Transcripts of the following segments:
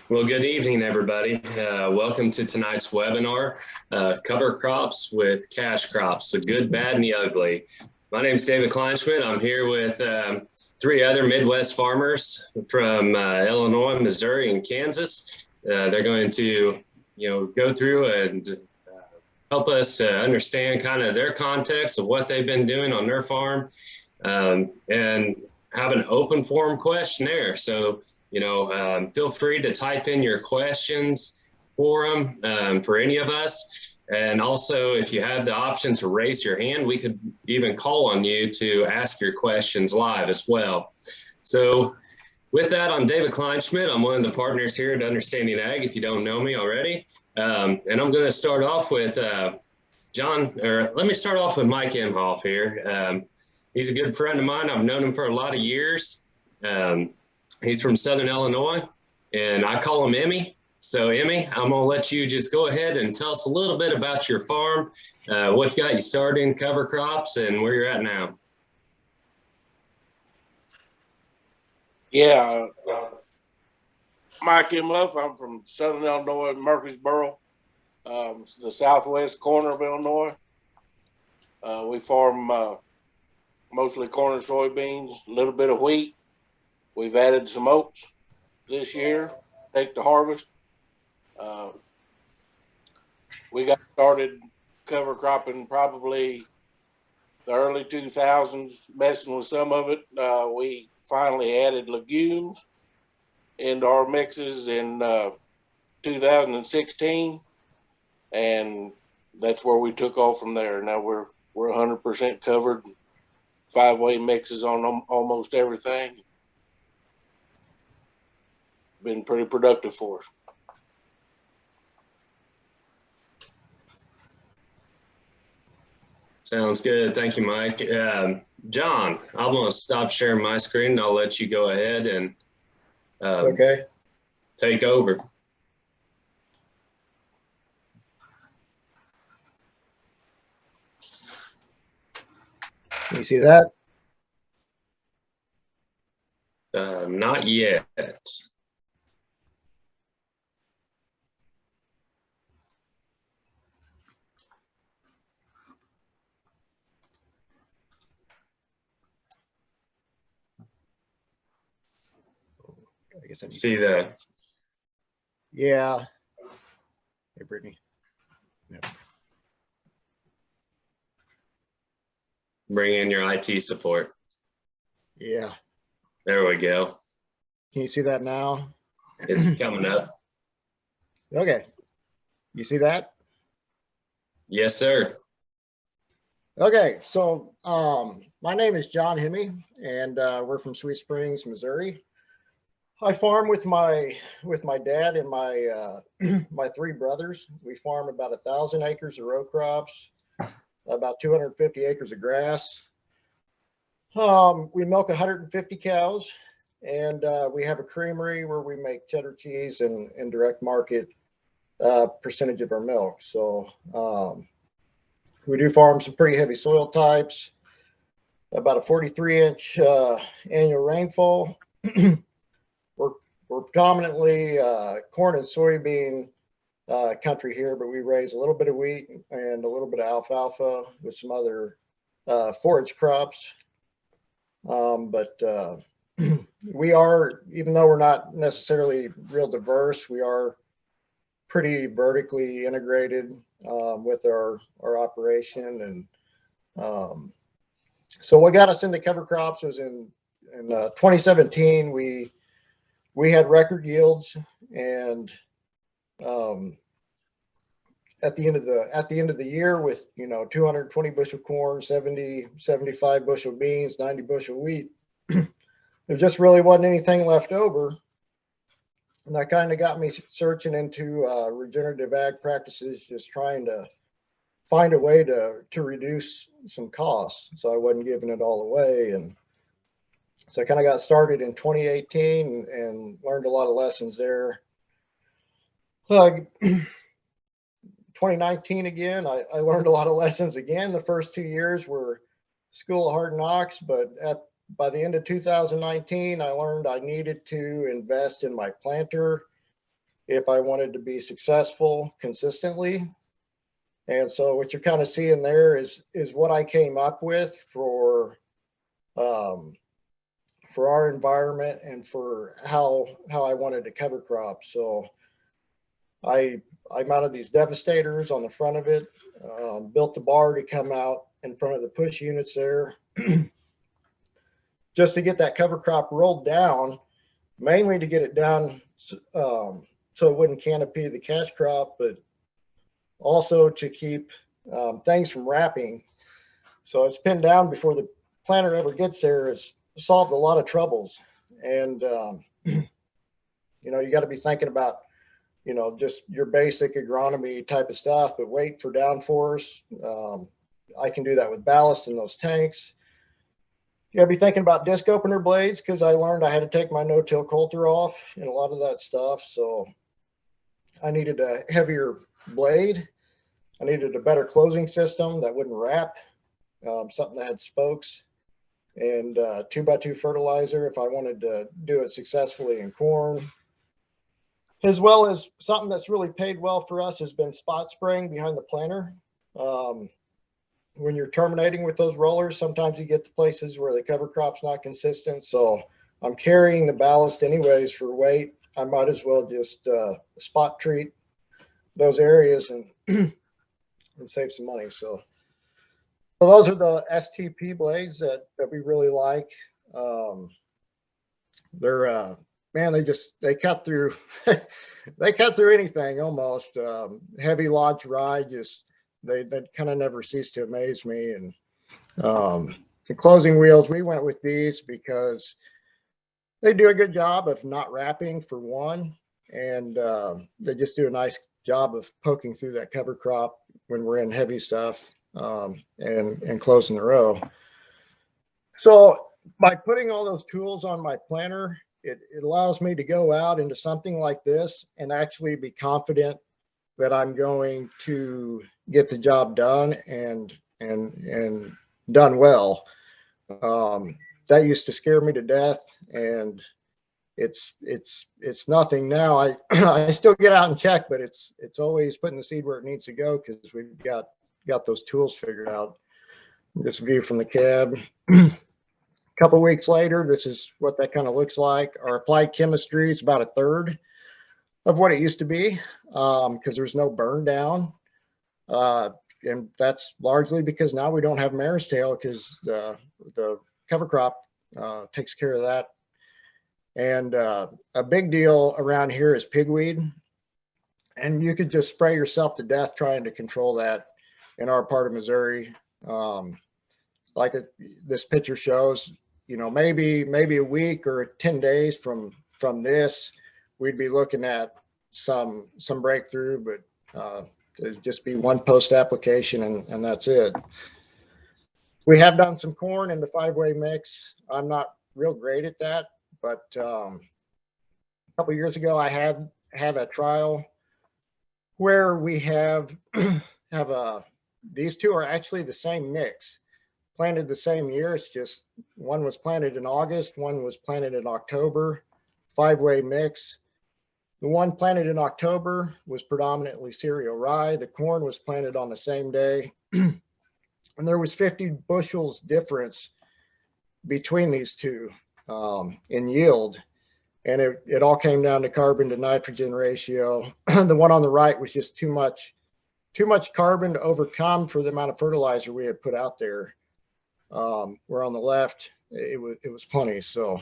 Well, good evening, everybody. Welcome to tonight's webinar, Cover Crops with Cash Crops, the good, bad, and the ugly. My name is David Kleinschmidt. I'm here with three other Midwest farmers from Illinois, Missouri, and Kansas. They're going to, go through and help us understand kind of their context of what they've been doing on their farm, and have an open forum questionnaire. So feel free to type in your questions for them, for any of us. And also, if you have the option to raise your hand, we could even call on you to ask your questions live as well. So with that, I'm David Kleinschmidt. I'm one of the partners here at Understanding Ag, if you don't know me already. And I'm going to start off with let me start off with Mike Imhoff here. He's a good friend of mine. I've known him for a lot of years. He's from Southern Illinois, and I call him Emmy. So, Emmy, I'm going to let you just go ahead and tell us a little bit about your farm, what got you started in cover crops, and where you're at now. Yeah, Mike Imhoff. I'm from Southern Illinois, Murfreesboro, the southwest corner of Illinois. We farm mostly corn and soybeans, a little bit of wheat. We've added some oats this year, take the harvest. We got started cover cropping probably the early 2000s, messing with some of it. We finally added legumes into our mixes in 2016, and that's where we took off from there. Now we're 100% covered, 5-way mixes on almost everything. Been pretty productive for us. Sounds good. Thank you, Mike. John, I'm going to stop sharing my screen, and I'll let you go ahead and take over. Can you see that? Not yet. I guess I see that. Yeah. Hey, Brittany. No. Bring in your IT support. Yeah. There we go. Can you see that now? It's coming up. Okay. You see that? Yes, sir. Okay. So my name is John Hemme, and we're from Sweet Springs, Missouri. I farm with my dad and my my three brothers. We farm about 1,000 acres of row crops, about 250 acres of grass. We milk 150 cows, and we have a creamery where we make cheddar cheese and direct market percentage of our milk. So we do farm some pretty heavy soil types, about a 43-inch annual rainfall. We're predominantly corn and soybean country here, but we raise a little bit of wheat and a little bit of alfalfa with some other forage crops. But we are, even though we're not necessarily real diverse, we are pretty vertically integrated with our operation. And so what got us into cover crops was in 2017, we had record yields, and at the end of the year, with 220 bushel corn, 75 bushel beans, 90 bushel wheat, there just really wasn't anything left over. And that kind of got me searching into regenerative ag practices, just trying to find a way to reduce some costs, so I wasn't giving it all away. And so I kind of got started in 2018 and learned a lot of lessons there. 2019 again, I learned a lot of lessons again. The first 2 years were school of hard knocks, but by the end of 2019, I learned I needed to invest in my planter if I wanted to be successful consistently. And so what you're kind of seeing there is what I came up with for our environment and for how I wanted to cover crops. So I mounted these devastators on the front of it, built the bar to come out in front of the push units there, just to get that cover crop rolled down, mainly to get it down so it wouldn't canopy the cash crop, but also to keep things from wrapping. So it's pinned down before the planter ever gets there. It's solved a lot of troubles. And, you know, you got to be thinking about, you know, just your basic agronomy type of stuff, but wait for downforce. I can do that with ballast in those tanks. You gotta be thinking about disc opener blades, because I learned I had to take my no-till coulter off and a lot of that stuff. So I needed a heavier blade. I needed a better closing system that wouldn't wrap, something that had spokes, and 2x2 fertilizer if I wanted to do it successfully in corn. As well as something that's really paid well for us has been spot spraying behind the planter. When you're terminating with those rollers, sometimes you get to places where the cover crop's not consistent. So I'm carrying the ballast anyways for weight. I might as well just spot treat those areas and and save some money. So those are the STP blades that we really like. They're man, they cut through they cut through anything almost. Heavy lodge ride, just they kind of never cease to amaze me. And the closing wheels, we went with these because they do a good job of not wrapping for one, and they just do a nice job of poking through that cover crop when we're in heavy stuff, and closing the row. So by putting all those tools on my planter, it allows me to go out into something like this and actually be confident that I'm going to get the job done and done well. That used to scare me to death, and it's nothing now. I still get out and check, but it's always putting the seed where it needs to go, because we've got those tools figured out. This view from the cab. A couple weeks later, this is what that kind of looks like. Our applied chemistry is about a third of what it used to be, because there's no burn down. And that's largely because now we don't have mare's tail, because the cover crop takes care of that. And a big deal around here is pigweed. And you could just spray yourself to death trying to control that in our part of Missouri. Like this picture shows, you know, maybe a week or 10 days from this, we'd be looking at some breakthrough, but it'd just be one post application, and that's it. We have done some corn in the 5-way mix. I'm not real great at that, but a couple of years ago, I had a trial where we have these two are actually the same mix, planted the same year. It's just one was planted in August, one was planted in October, 5-way mix. The one planted in October was predominantly cereal rye. The corn was planted on the same day. And there was 50 bushels difference between these two in yield. And it all came down to carbon to nitrogen ratio. The one on the right was just too much carbon to overcome for the amount of fertilizer we had put out there. Where on the left, it was plenty. So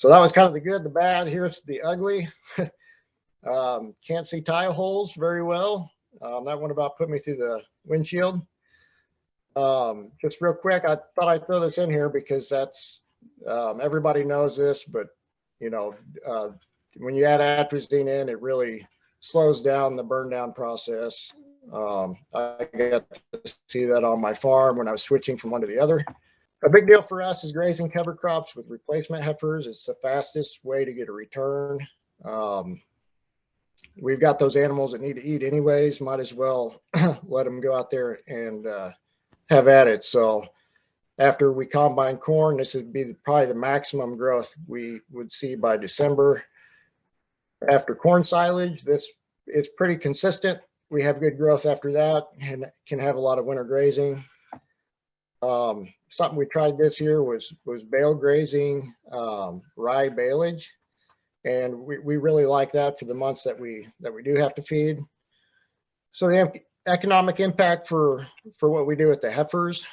that was kind of the good, the bad. Here's the ugly. Can't see tile holes very well. That one about put me through the windshield. Just real quick, I thought I'd throw this in here because that's everybody knows this, but you know, when you add atrazine in, it really slows down the burn down process. I got to see that on my farm when I was switching from one to the other. A big deal for us is grazing cover crops with replacement heifers. It's the fastest way to get a return. We've got those animals that need to eat anyways. Might as well let them go out there and have at it. So after we combine corn, this would be probably the maximum growth we would see by December. After corn silage, this is pretty consistent. We have good growth after that and can have a lot of winter grazing. Something we tried this year was bale grazing, rye baleage. And we really like that for the months that we do have to feed. So the economic impact for what we do with the heifers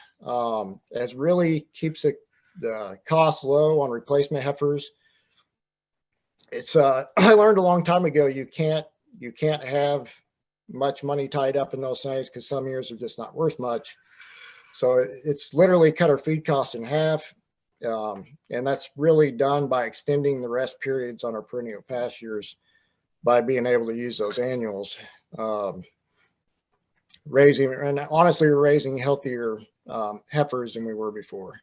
as really keeps the cost low on replacement heifers. It's I learned a long time ago you can't have much money tied up in those things because some years are just not worth much. So it's literally cut our feed cost in half. And that's really done by extending the rest periods on our perennial pastures by being able to use those annuals. And honestly, we're raising healthier heifers than we were before.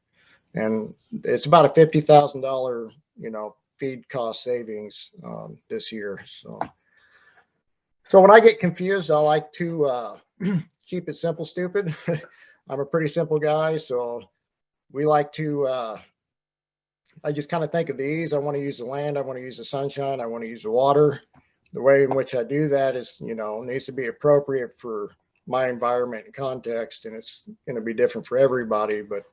And it's about a $50,000, feed cost savings this year. So when I get confused, I like to keep it simple, stupid. I'm a pretty simple guy, so we like to, I just kind of think of these. I want to use the land, I want to use the sunshine, I want to use the water. The way in which I do that is, needs to be appropriate for my environment and context, and it's going to be different for everybody, but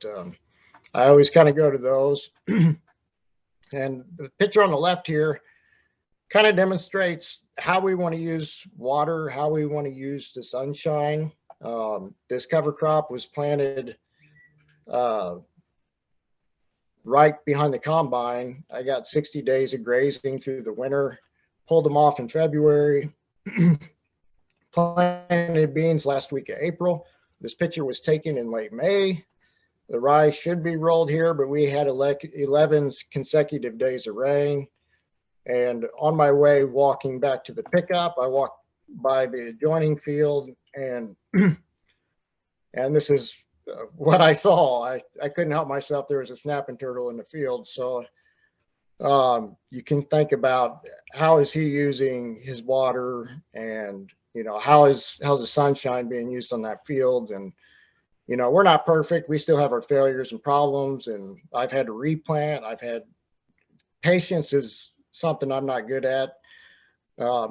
I always kind of go to those. And the picture on the left here kind of demonstrates how we want to use water, how we want to use the sunshine. This cover crop was planted right behind the combine. I got 60 days of grazing through the winter, pulled them off in February, planted beans last week of April. This picture was taken in late May. The rye should be rolled here, but we had 11 consecutive days of rain. And on my way walking back to the pickup, I walked by the adjoining field, and this is what I saw. I couldn't help myself. There was a snapping turtle in the field. So you can think about how is he using his water, and how's the sunshine being used on that field. And we're not perfect. We still have our failures and problems, and I've had to replant. Patience is something I'm not good at.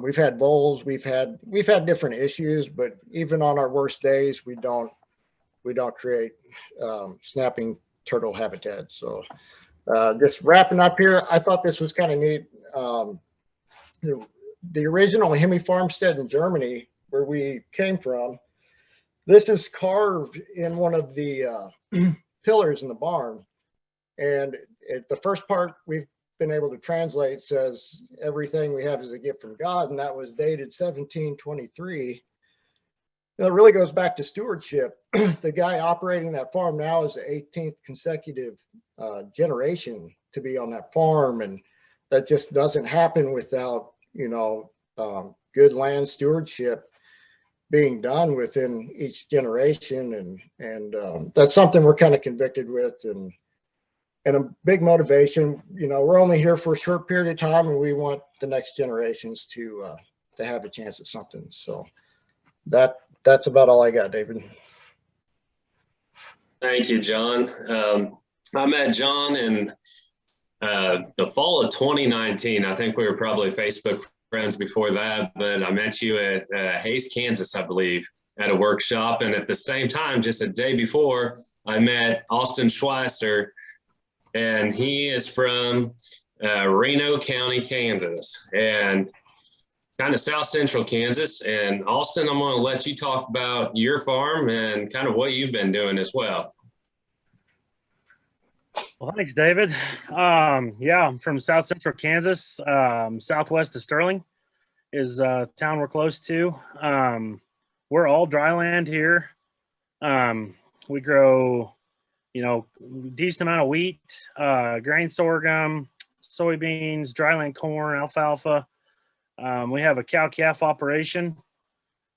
We've had voles, we've had different issues, but even on our worst days, we don't create snapping turtle habitat. So just wrapping up here, I thought this was kind of neat. The original Hemi farmstead in Germany, where we came from, this is carved in one of the pillars in the barn. And the first part we've been able to translate says, everything we have is a gift from God. And that was dated 1723. It really goes back to stewardship. The guy operating that farm now is the 18th consecutive generation to be on that farm. And that just doesn't happen without, good land stewardship being done within each generation. And that's something we're kind of convicted with, and a big motivation. We're only here for a short period of time, and we want the next generations to have a chance at something. So that's about all I got, David. Thank you, John. I met John in the fall of 2019. I think we were probably Facebook friends before that, but I met you at Hays, Kansas, I believe, at a workshop. And at the same time, just a day before, I met Austin Schweisser, and he is from Reno County, Kansas, and kind of South Central Kansas. And Austin, I'm going to let you talk about your farm and kind of what you've been doing as well. Well, thanks, David. Yeah, I'm from South Central Kansas, southwest of Sterling is a town we're close to. We're all dry land here. We grow, decent amount of wheat, grain sorghum, soybeans, dryland corn, alfalfa. We have a cow-calf operation,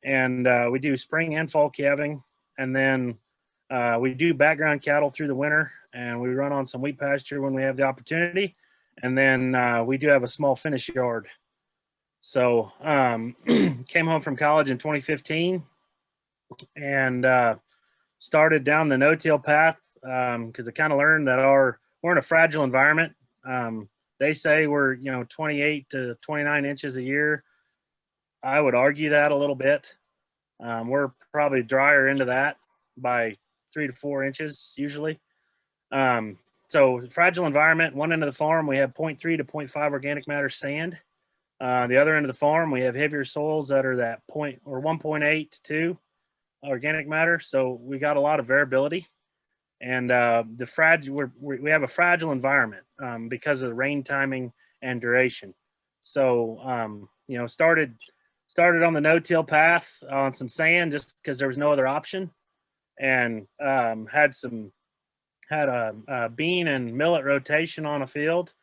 and we do spring and fall calving. And then we do background cattle through the winter, and we run on some wheat pasture when we have the opportunity. And then we do have a small finish yard. So came home from college in 2015 and started down the no-till path because I kind of learned that we're in a fragile environment. they say we're, 28 to 29 inches a year. I would argue that a little bit. We're probably drier into that by 3 to 4 inches usually. So fragile environment, one end of the farm, we have 0.3 to 0.5 organic matter sand. The other end of the farm, we have heavier soils that are that 1.8 to 2 organic matter. So we got a lot of variability, and we have a fragile environment because of the rain timing and duration. So started on the no-till path on some sand just because there was no other option, and had a bean and millet rotation on a field,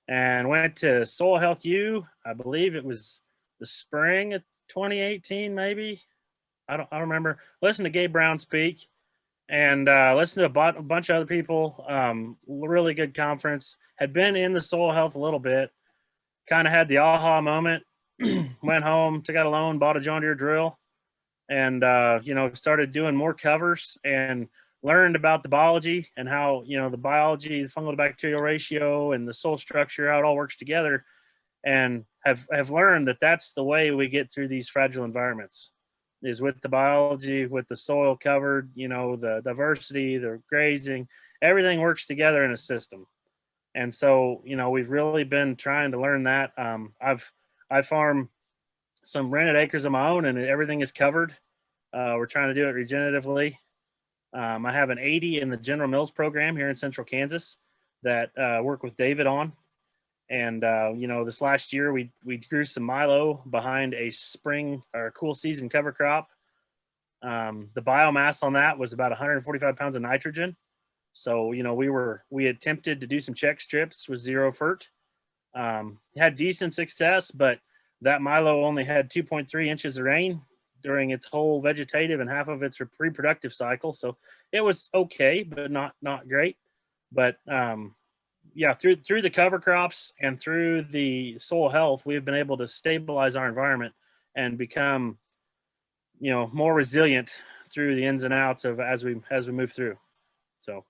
and went to Soil Health U. I believe it was the spring of 2018, maybe. I don't remember. Listen to Gabe Brown speak, and listen to a bunch of other people. Really good conference. Had been in the soil health a little bit. Kind of had the aha moment. Went home, took out a loan, bought a John Deere drill, and started doing more covers and learned about the biology and how the biology, the fungal to bacterial ratio, and the soil structure, how it all works together, and have learned that that's the way we get through these fragile environments, is with the biology, with the soil covered, the diversity, the grazing, everything works together in a system. And so we've really been trying to learn that. I farm some rented acres of my own, and everything is covered. We're trying to do it regeneratively. I have an 80 in the General Mills program here in Central Kansas that work with David on. And, this last year we grew some milo behind a spring or cool season cover crop. The biomass on that was about 145 pounds of nitrogen. So, we attempted to do some check strips with zero fert. Had decent success, but that milo only had 2.3 inches of rain during its whole vegetative and half of its reproductive cycle. So it was okay, but not great. But through the cover crops and through the soil health, we've been able to stabilize our environment and become, more resilient through the ins and outs of as we move through. So.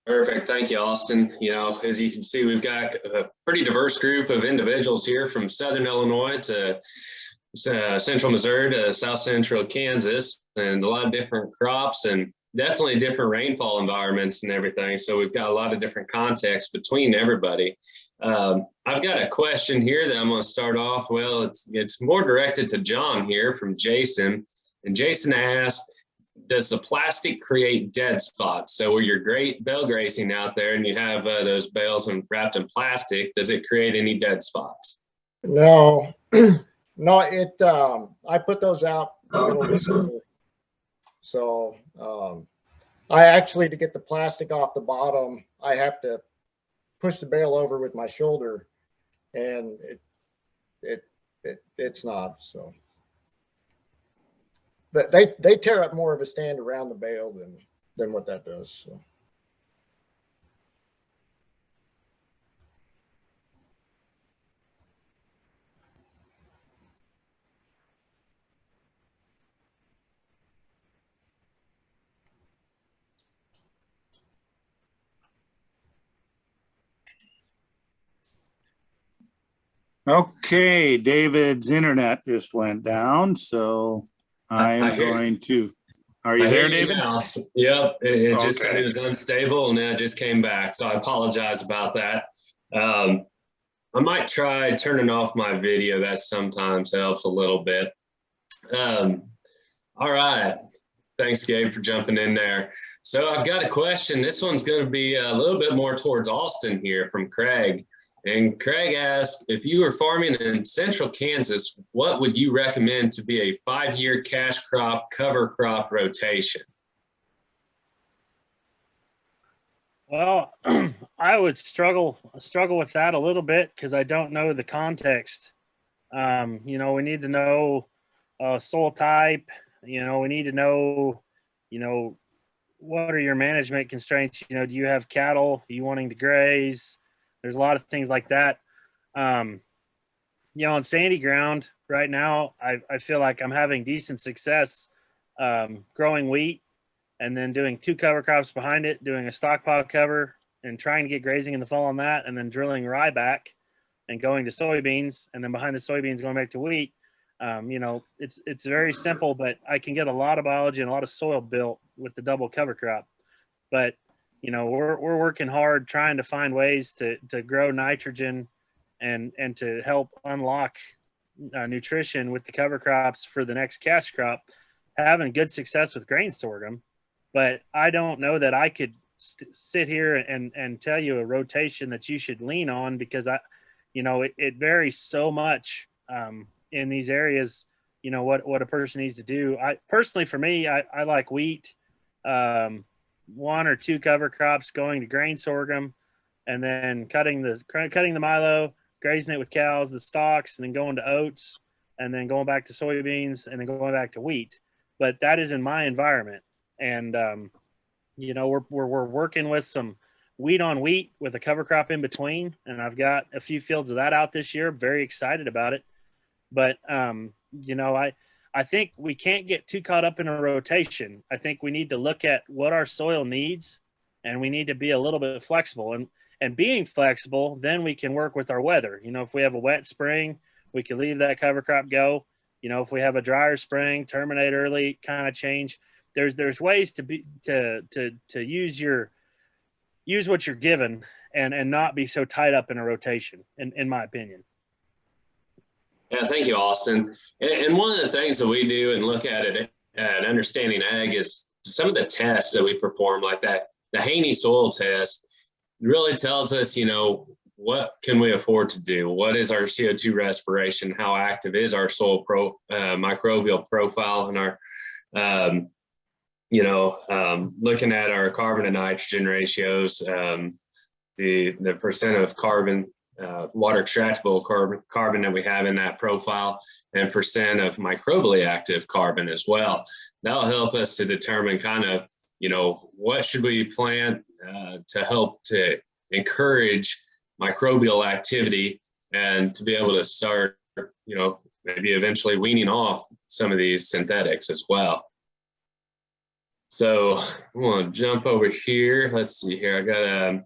Perfect. Thank you, Austin. As you can see, we've got a pretty diverse group of individuals here from Southern Illinois to Central Missouri to South Central Kansas, and a lot of different crops and definitely different rainfall environments and everything. So we've got a lot of different context between everybody. I've got a question here that I'm going to start off. Well, it's more directed to John here from Jason. And Jason asked, does the plastic create dead spots? So where you're bale grazing out there and you have those bales wrapped in plastic, does it create any dead spots? No, no, I put those out in the middle of December. So I actually, to get the plastic off the bottom, I have to push the bale over with my shoulder, and it's not. So but they tear up more of a stand around the bale than what that does. So. Okay, David's internet just went down, so I'm going to. Are you there, David? Yep, it just said it was unstable, and then it just came back. So I apologize about that. I might try turning off my video. That sometimes helps a little bit. All right. Thanks, Gabe, for jumping in there. So I've got a question. This one's going to be a little bit more towards Austin here from Craig. And Craig asked, if you were farming in Central Kansas, what would you recommend to be a 5-year cash crop cover crop rotation? Well, I would struggle with that a little bit because I don't know the context. We need to know soil type. We need to know, what are your management constraints? Do you have cattle? Are you wanting to graze? There's a lot of things like that. On sandy ground right now, I feel like I'm having decent success growing wheat and then doing 2 cover crops behind it, doing a stockpile cover and trying to get grazing in the fall on that, and then drilling rye back and going to soybeans, and then behind the soybeans going back to wheat. You know, it's very simple, but I can get a lot of biology and a lot of soil built with the double cover crop. But you know, we're working hard trying to find ways to grow nitrogen and to help unlock nutrition with the cover crops for the next cash crop. Having good success with grain sorghum, but I don't know that I could sit here and tell you a rotation that you should lean on, because you know, it varies so much in these areas. You know what a person needs to do. I personally, for me, I like wheat, 1 or 2 cover crops, going to grain sorghum, and then cutting the milo, grazing it with cows, the stalks, and then going to oats, and then going back to soybeans, and then going back to wheat. But that is in my environment, and you know, we're working with some wheat on wheat with a cover crop in between, and I've got a few fields of that out this year. Very excited about it. But you know, I think we can't get too caught up in a rotation. I think we need to look at what our soil needs, and we need to be a little bit flexible. And being flexible, then we can work with our weather. You know, if we have a wet spring, we can leave that cover crop go. You know, if we have a drier spring, terminate early, kind of change. There's ways to use what you're given and not be so tied up in a rotation, in my opinion. Yeah, thank you, Austin. And one of the things that we do and look at it at Understanding Ag is some of the tests that we perform, like that, the Haney soil test really tells us, you know, what can we afford to do? What is our CO2 respiration? How active is our soil microbial profile? And our, looking at our carbon to nitrogen ratios, the percent of carbon, water extractable carbon that we have in that profile, and percent of microbially active carbon as well. That'll help us to determine kind of, you know, what should we plant to help to encourage microbial activity and to be able to start, you know, maybe eventually weaning off some of these synthetics as well. So I'm going to jump over here. Let's see here. I got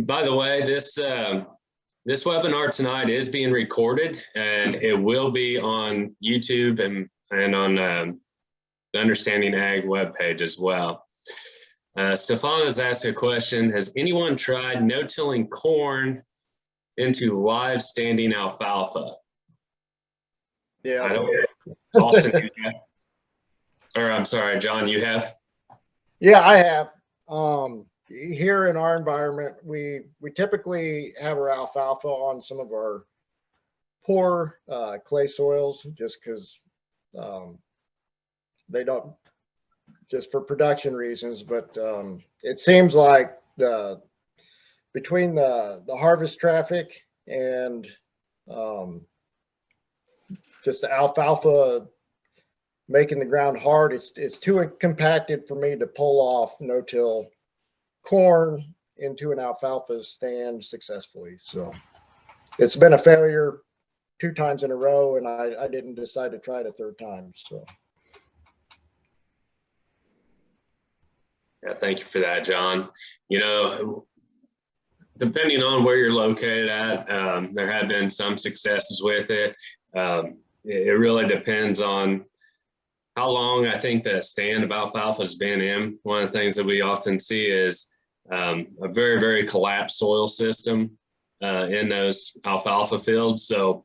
by the way, this webinar tonight is being recorded, and it will be on YouTube and on the Understanding Ag webpage as well. Stefan has asked a question: has anyone tried no-tilling corn into live standing alfalfa? Yeah. I don't. Austin, you have? Or I'm sorry, John, you have? Yeah, I have. Here in our environment, we typically have our alfalfa on some of our poor clay soils, just because they don't, just for production reasons. But it seems like between the harvest traffic and just the alfalfa making the ground hard, it's too compacted for me to pull off no-till corn into an alfalfa stand successfully. So it's been a failure 2 times in a row, and I didn't decide to try it a 3rd time. So Yeah, thank you for that, John. You know, depending on where you're located at, there have been some successes with it. It really depends on how long I think that stand of alfalfa has been in. One of the things that we often see is a very, very collapsed soil system in those alfalfa fields. So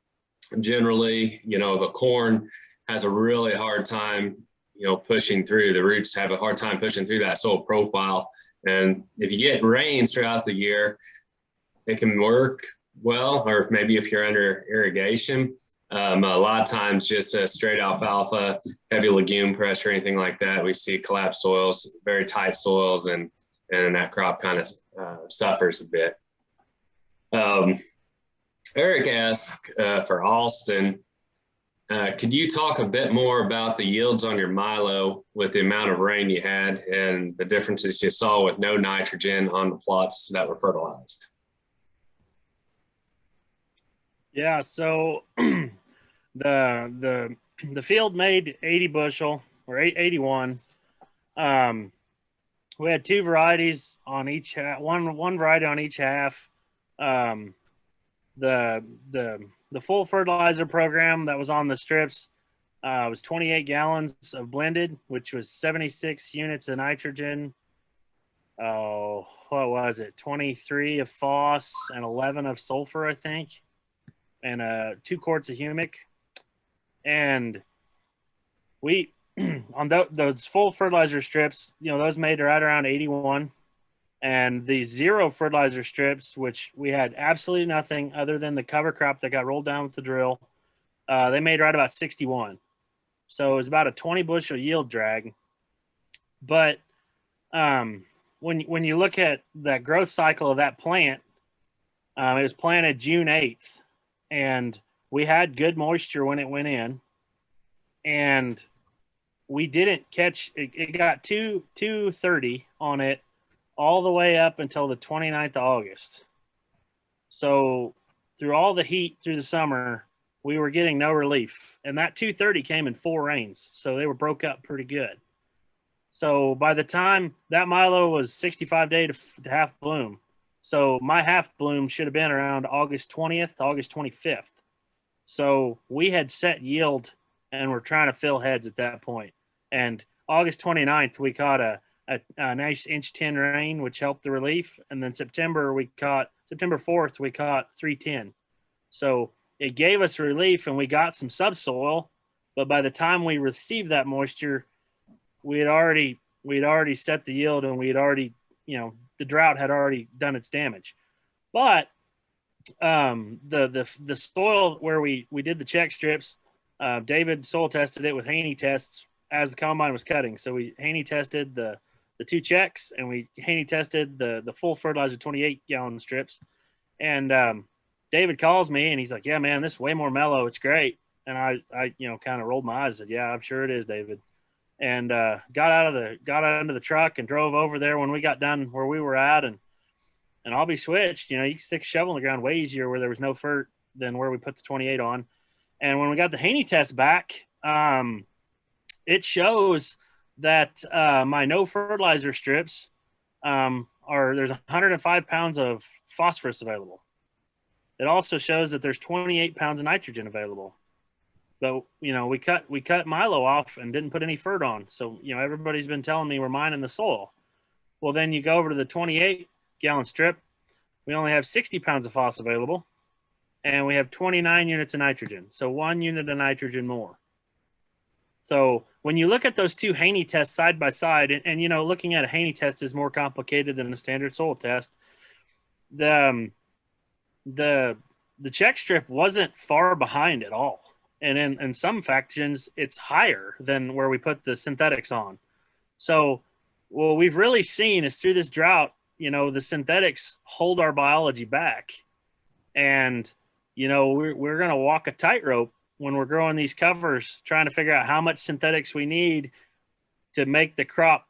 generally, you know, the corn has a really hard time, you know, pushing through. The roots have a hard time pushing through that soil profile. And if you get rains throughout the year, it can work well, or maybe if you're under irrigation. A lot of times just a straight alfalfa, heavy legume pressure, anything like that, we see collapsed soils, very tight soils, and that crop kind of suffers a bit. Eric asked for Austin, could you talk a bit more about the yields on your milo with the amount of rain you had and the differences you saw with no nitrogen on the plots that were fertilized? Yeah, so the field made 80 bushel or 81. we had two varieties on each one variety on each half. The full fertilizer program that was on the strips was 28 gallons of blended, which was 76 units of nitrogen. Oh, what was it? 23 of phos and 11 of sulfur, I think, and 2 quarts of humic. And we on those full fertilizer strips, those made right around 81. And the zero fertilizer strips, which we had absolutely nothing other than the cover crop that got rolled down with the drill, they made right about 61. So it was about a 20 bushel yield drag. But when you look at that growth cycle of that plant, it was planted June 8th, and we had good moisture when it went in, and we didn't catch it. It got 230 on it all the way up until the 29th of August. So through all the heat through the summer, we were getting no relief. And that 230 came in 4 rains. So they were broke up pretty good. So by the time that Milo was 65 days to half bloom. So my half bloom should have been around August 20th, August 25th. So we had set yield and we're trying to fill heads at that point. And August 29th, we caught a nice inch 10 rain, which helped the relief. And then September 4th, we caught 310. So it gave us relief and we got some subsoil. But by the time we received that moisture, we'd already set the yield and we had already, the drought had already done its damage. But the soil where we did the check strips, David soil tested it with Haney tests as the combine was cutting. So we Haney tested the 2 checks and we Haney tested the full fertilizer 28 gallon strips. And David calls me and he's like, "Yeah, man, this is way more mellow. It's great." And I kind of rolled my eyes and said, "Yeah, I'm sure it is, David." And got out of the truck and drove over there when we got done where we were at. And I'll be switched. You can stick a shovel in the ground way easier where there was no fert than where we put the 28 on. And when we got the Haney test back, it shows that my no fertilizer strips there's 105 pounds of phosphorus available. It also shows that there's 28 pounds of nitrogen available. But we cut Milo off and didn't put any fert on. So everybody's been telling me we're mining the soil. Well, then you go over to the 28 gallon strip. We only have 60 pounds of phos available, and we have 29 units of nitrogen. So 1 unit of nitrogen more. So when you look at those 2 Haney tests side by side, and looking at a Haney test is more complicated than a standard soil test. The check strip wasn't far behind at all. And in some factions, it's higher than where we put the synthetics on. So what we've really seen is through this drought, the synthetics hold our biology back. And, we're going to walk a tightrope when we're growing these covers, trying to figure out how much synthetics we need to make the crop,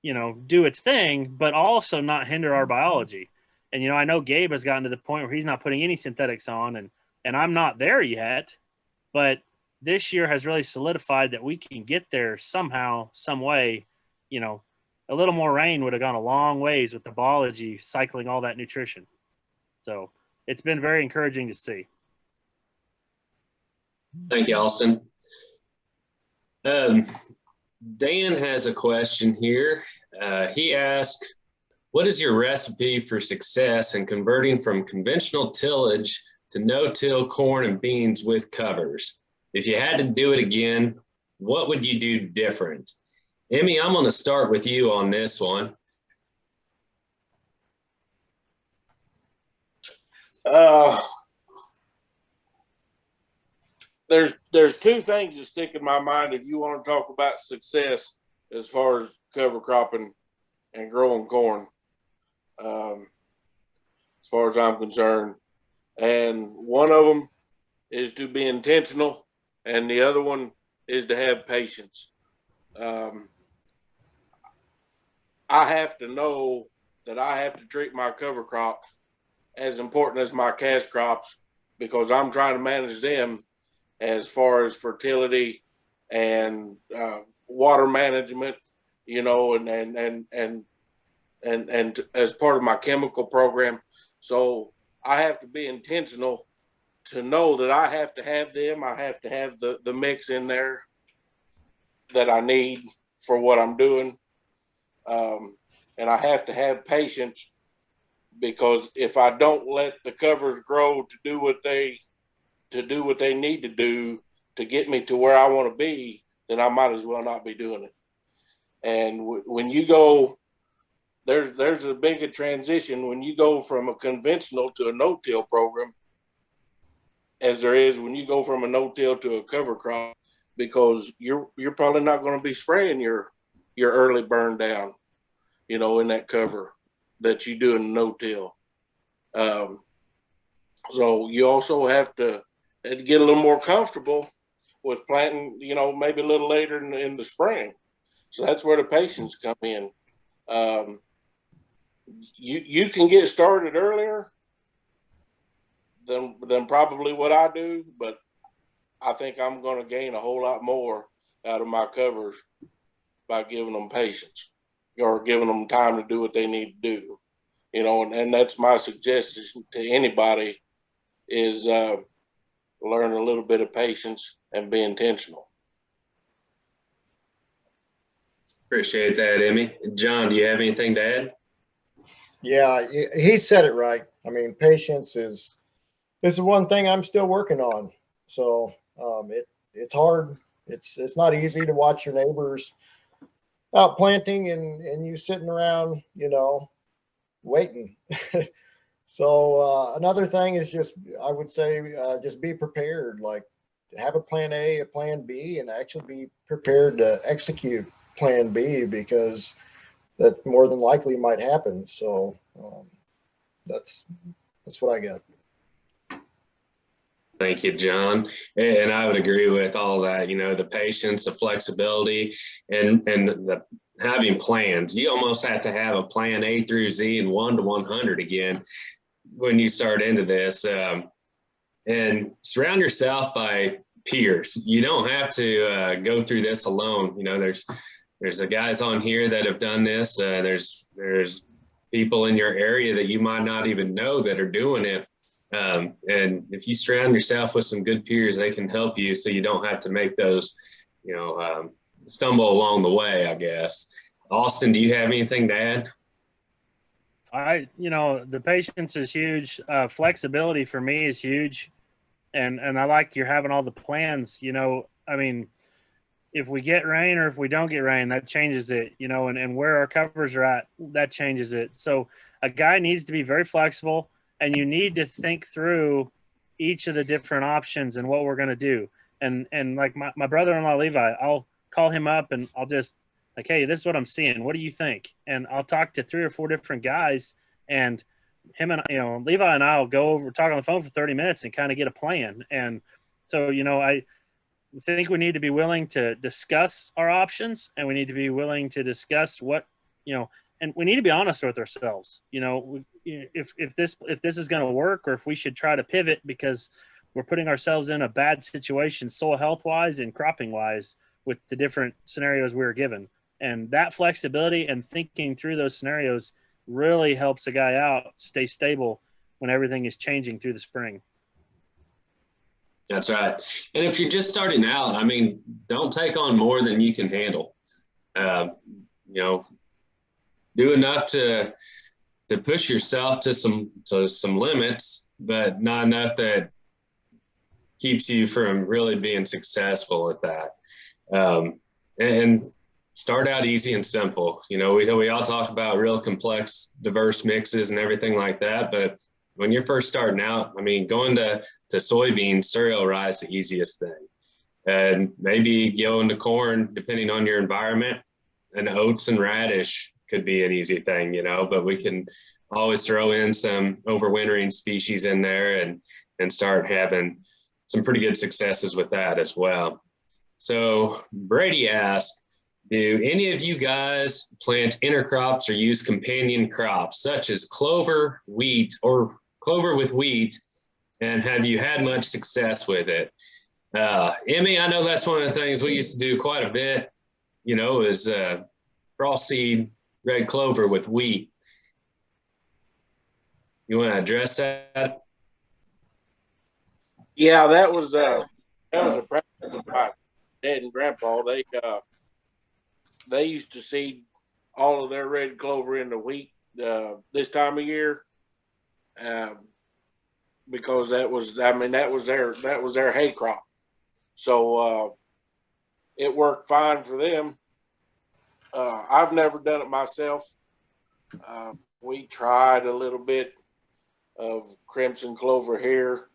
do its thing, but also not hinder our biology. And, I know Gabe has gotten to the point where he's not putting any synthetics on, and I'm not there yet. But this year has really solidified that we can get there somehow, some way. A little more rain would have gone a long ways with the biology cycling all that nutrition. So it's been very encouraging to see. Thank you, Austin. Dan has a question here. He asked, what is your recipe for success in converting from conventional tillage to no-till corn and beans with covers? If you had to do it again, what would you do different? Emmy, I'm going to start with you on this one. There's 2 things that stick in my mind if you want to talk about success as far as cover cropping and growing corn, as far as I'm concerned. And one of them is to be intentional, and the other one is to have patience. I have to know that I have to treat my cover crops as important as my cash crops, because I'm trying to manage them as far as fertility and water management, and and as part of my chemical program. So I have to be intentional to know that I have to have them. I have to have the mix in there that I need for what I'm doing. And I have to have patience, because if I don't let the covers grow to do what they need to do to get me to where I want to be, then I might as well not be doing it. And when you go, there's a bigger transition when you go from a conventional to a no-till program, as there is when you go from a no-till to a cover crop, because you're probably not going to be spraying your early burn down, in that cover that you do in no-till. So you also have to get a little more comfortable with planting, maybe a little later in the spring. So that's where the patience come in. You can get started earlier than probably what I do, but I think I'm going to gain a whole lot more out of my covers by giving them patience, or giving them time to do what they need to do. And that's my suggestion to anybody is learn a little bit of patience and be intentional. Appreciate that, Emmy. John, do you have anything to add? Yeah, he said it right. I mean, patience is one thing I'm still working on. So it's hard. It's not easy to watch your neighbors out planting and you sitting around, waiting. So another thing is I would say, just be prepared. Like, have a plan A, a plan B, and actually be prepared to execute plan B, because that more than likely might happen. So that's what I got. Thank you, John. And I would agree with all that, the patience, the flexibility, and the having plans. You almost have to have a plan A through Z and 1 to 100 again when you start into this. And surround yourself by peers. You don't have to go through this alone. There's the guys on here that have done this. There's people in your area that you might not even know that are doing it. And if you surround yourself with some good peers, they can help you so you don't have to make those, stumble along the way, I guess. Austin, do you have anything to add? The patience is huge. Flexibility for me is huge. And I like you're having all the plans, if we get rain or if we don't get rain, that changes it, and where our covers are at, that changes it. So a guy needs to be very flexible, and you need to think through each of the different options and what we're going to do. And like my brother-in-law, Levi, I'll call him up and I'll just like, hey, this is what I'm seeing. What do you think? And I'll talk to 3 or 4 different guys, and him and, Levi and I will go over, talk on the phone for 30 minutes and kind of get a plan. And so, I think we need to be willing to discuss our options, and we need to be willing to discuss what, and we need to be honest with ourselves. If this is going to work, or if we should try to pivot because we're putting ourselves in a bad situation, soil health wise and cropping wise, with the different scenarios we were given. And that flexibility and thinking through those scenarios really helps a guy out stay stable when everything is changing through the spring. That's right. And if you're just starting out, don't take on more than you can handle. Do enough to push yourself to some limits, but not enough that keeps you from really being successful at that. And start out easy and simple. We all talk about real complex, diverse mixes and everything like that, but when you're first starting out, going to soybean cereal rye is the easiest thing. And maybe going to corn, depending on your environment, and oats and radish could be an easy thing, but we can always throw in some overwintering species in there and start having some pretty good successes with that as well. So Brady asked, do any of you guys plant intercrops or use companion crops such as clover, wheat, or clover with wheat? And have you had much success with it? Emmy, I know that's one of the things we used to do quite a bit, is cross seed red clover with wheat. You want to address that? Yeah, that was a practice with my dad and grandpa. They used to seed all of their red clover into wheat this time of year, because that was their hay crop. So it worked fine for them. I've never done it myself. We tried a little bit of crimson clover here,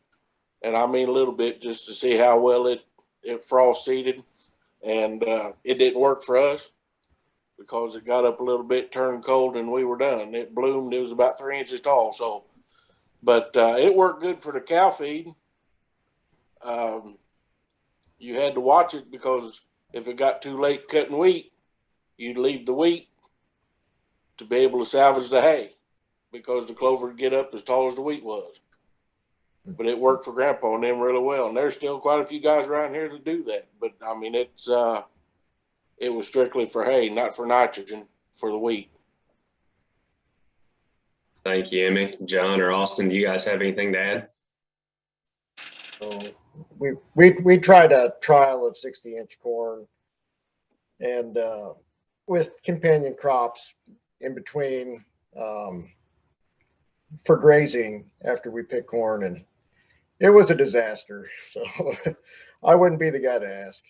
and I mean a little bit just to see how well it frost seeded, and it didn't work for us because it got up a little bit, turned cold, and we were done. It bloomed. It was about 3 inches tall. So, but it worked good for the cow feed. You had to watch it because if it got too late cutting wheat, you'd leave the wheat to be able to salvage the hay because the clover would get up as tall as the wheat was. But it worked for Grandpa and them really well. And there's still quite a few guys around here that do that. But I mean, it was strictly for hay, not for nitrogen for the wheat. Thank you, Emmy. John or Austin, do you guys have anything to add? So we tried a trial of 60-inch corn, and with companion crops in between for grazing after we picked corn, and it was a disaster. So I wouldn't be the guy to ask.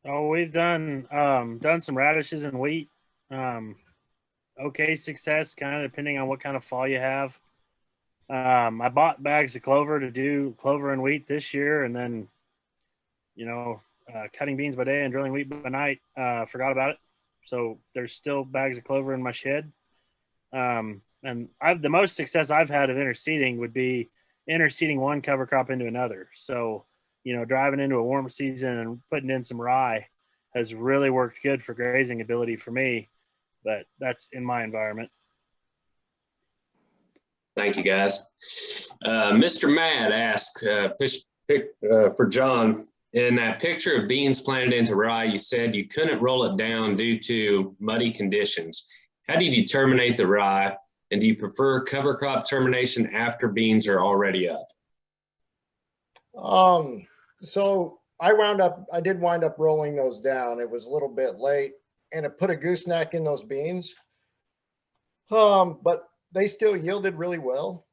Oh, we've done some radishes and wheat. Okay success, kind of depending on what kind of fall you have. I bought bags of clover to do clover and wheat this year, and then, cutting beans by day and drilling wheat by night, forgot about it. So there's still bags of clover in my shed. And the most success I've had of interseeding would be interseeding one cover crop into another. So, driving into a warm season and putting in some rye has really worked good for grazing ability for me, but that's in my environment. Thank you, guys. Mr. Matt asked, for John, in that picture of beans planted into rye, you said you couldn't roll it down due to muddy conditions. How do you terminate the rye, and do you prefer cover crop termination after beans are already up? So I did wind up rolling those down. It was a little bit late, and it put a gooseneck in those beans. But they still yielded really well.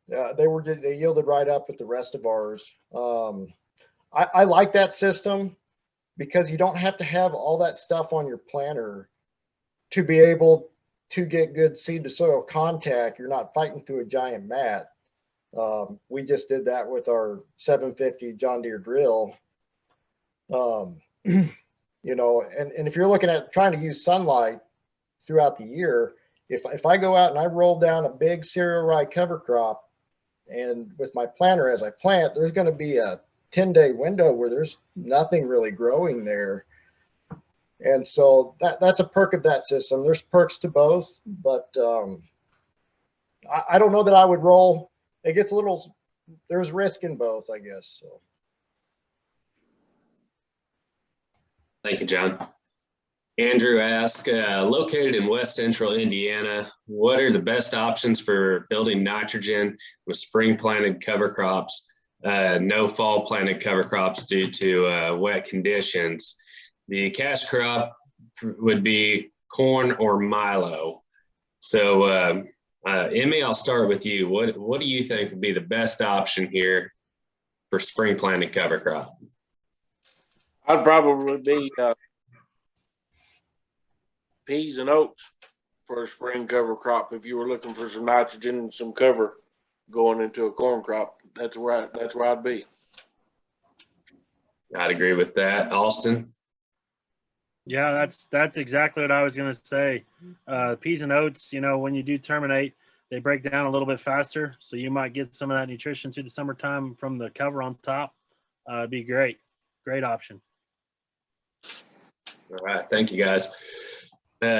They yielded right up with the rest of ours. I like that system because you don't have to have all that stuff on your planter to be able to get good seed to soil contact. You're not fighting through a giant mat. We just did that with our 750 John Deere drill. And if you're looking at trying to use sunlight throughout the year, if I go out and I roll down a big cereal rye cover crop, and with my planter as I plant, there's going to be a 10-day window where there's nothing really growing there. And so that's a perk of that system. There's perks to both, but I don't know that I would roll. It gets a little, there's risk in both, I guess. So. Thank you, John. Andrew asked, located in West Central Indiana, what are the best options for building nitrogen with spring planted cover crops, no fall planted cover crops due to wet conditions? The cash crop would be corn or milo. So, Emmy, I'll start with you. What do you think would be the best option here for spring planted cover crop? I'd probably be peas and oats for a spring cover crop. If you were looking for some nitrogen and some cover going into a corn crop, that's where I'd be. I'd agree with that. Austin? Yeah, that's exactly what I was going to say. Peas and oats, when you do terminate, they break down a little bit faster. So you might get some of that nutrition through the summertime from the cover on top. It'd be great. Great option. All right. Thank you, guys.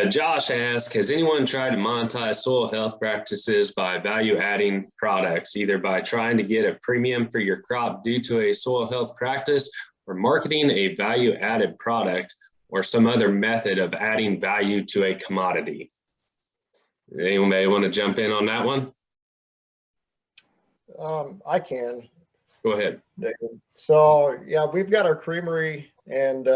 Josh asked, has anyone tried to monetize soil health practices by value adding products, either by trying to get a premium for your crop due to a soil health practice, or marketing a value added product, or some other method of adding value to a commodity? Anybody want to jump in on that one? I can. Go ahead. So yeah, we've got our creamery, and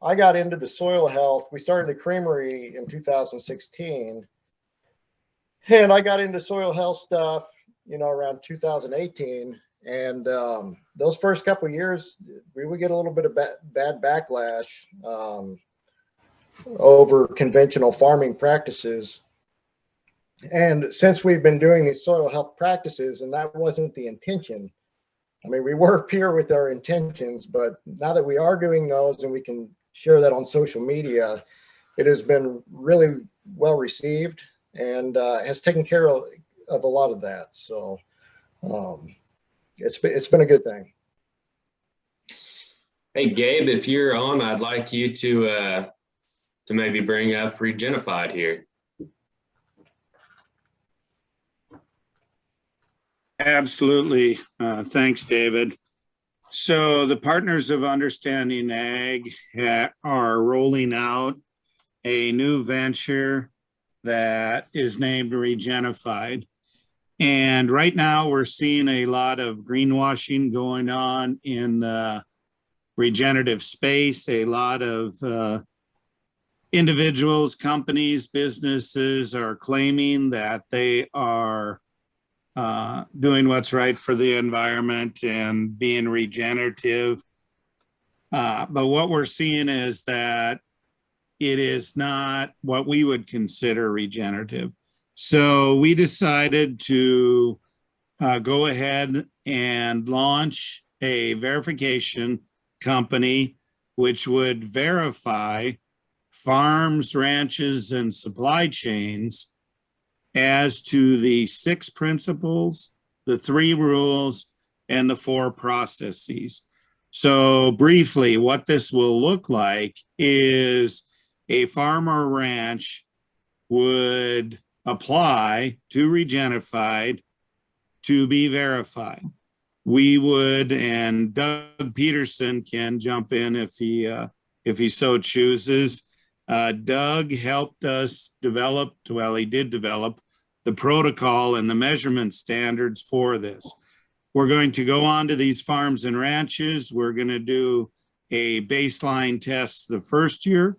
I got into the soil health. We started the creamery in 2016, and I got into soil health stuff, around 2018. And those first couple of years, we would get a little bit of bad backlash over conventional farming practices. And since we've been doing these soil health practices, and that wasn't the intention, I mean, we were pure with our intentions, but now that we are doing those and we can share that on social media, it has been really well received and has taken care of a lot of that. So it's been a good thing. Hey, Gabe, if you're on, I'd like you to maybe bring up Regenified here. Absolutely. Thanks, David. So the Partners of Understanding Ag are rolling out a new venture that is named Regenified. And right now we're seeing a lot of greenwashing going on in the regenerative space. A lot of individuals, companies, businesses are claiming that they are doing what's right for the environment and being regenerative. But what we're seeing is that it is not what we would consider regenerative. So we decided to go ahead and launch a verification company which would verify farms, ranches, and supply chains as to the 6 principles, the 3 rules, and the 4 processes. So briefly, what this will look like is a farm or ranch would apply to Regenified to be verified. We would, and Doug Peterson can jump in if he so chooses. Doug helped us develop, well, he did develop the protocol and the measurement standards for this. We're going to go on to these farms and ranches. We're going to do a baseline test the first year.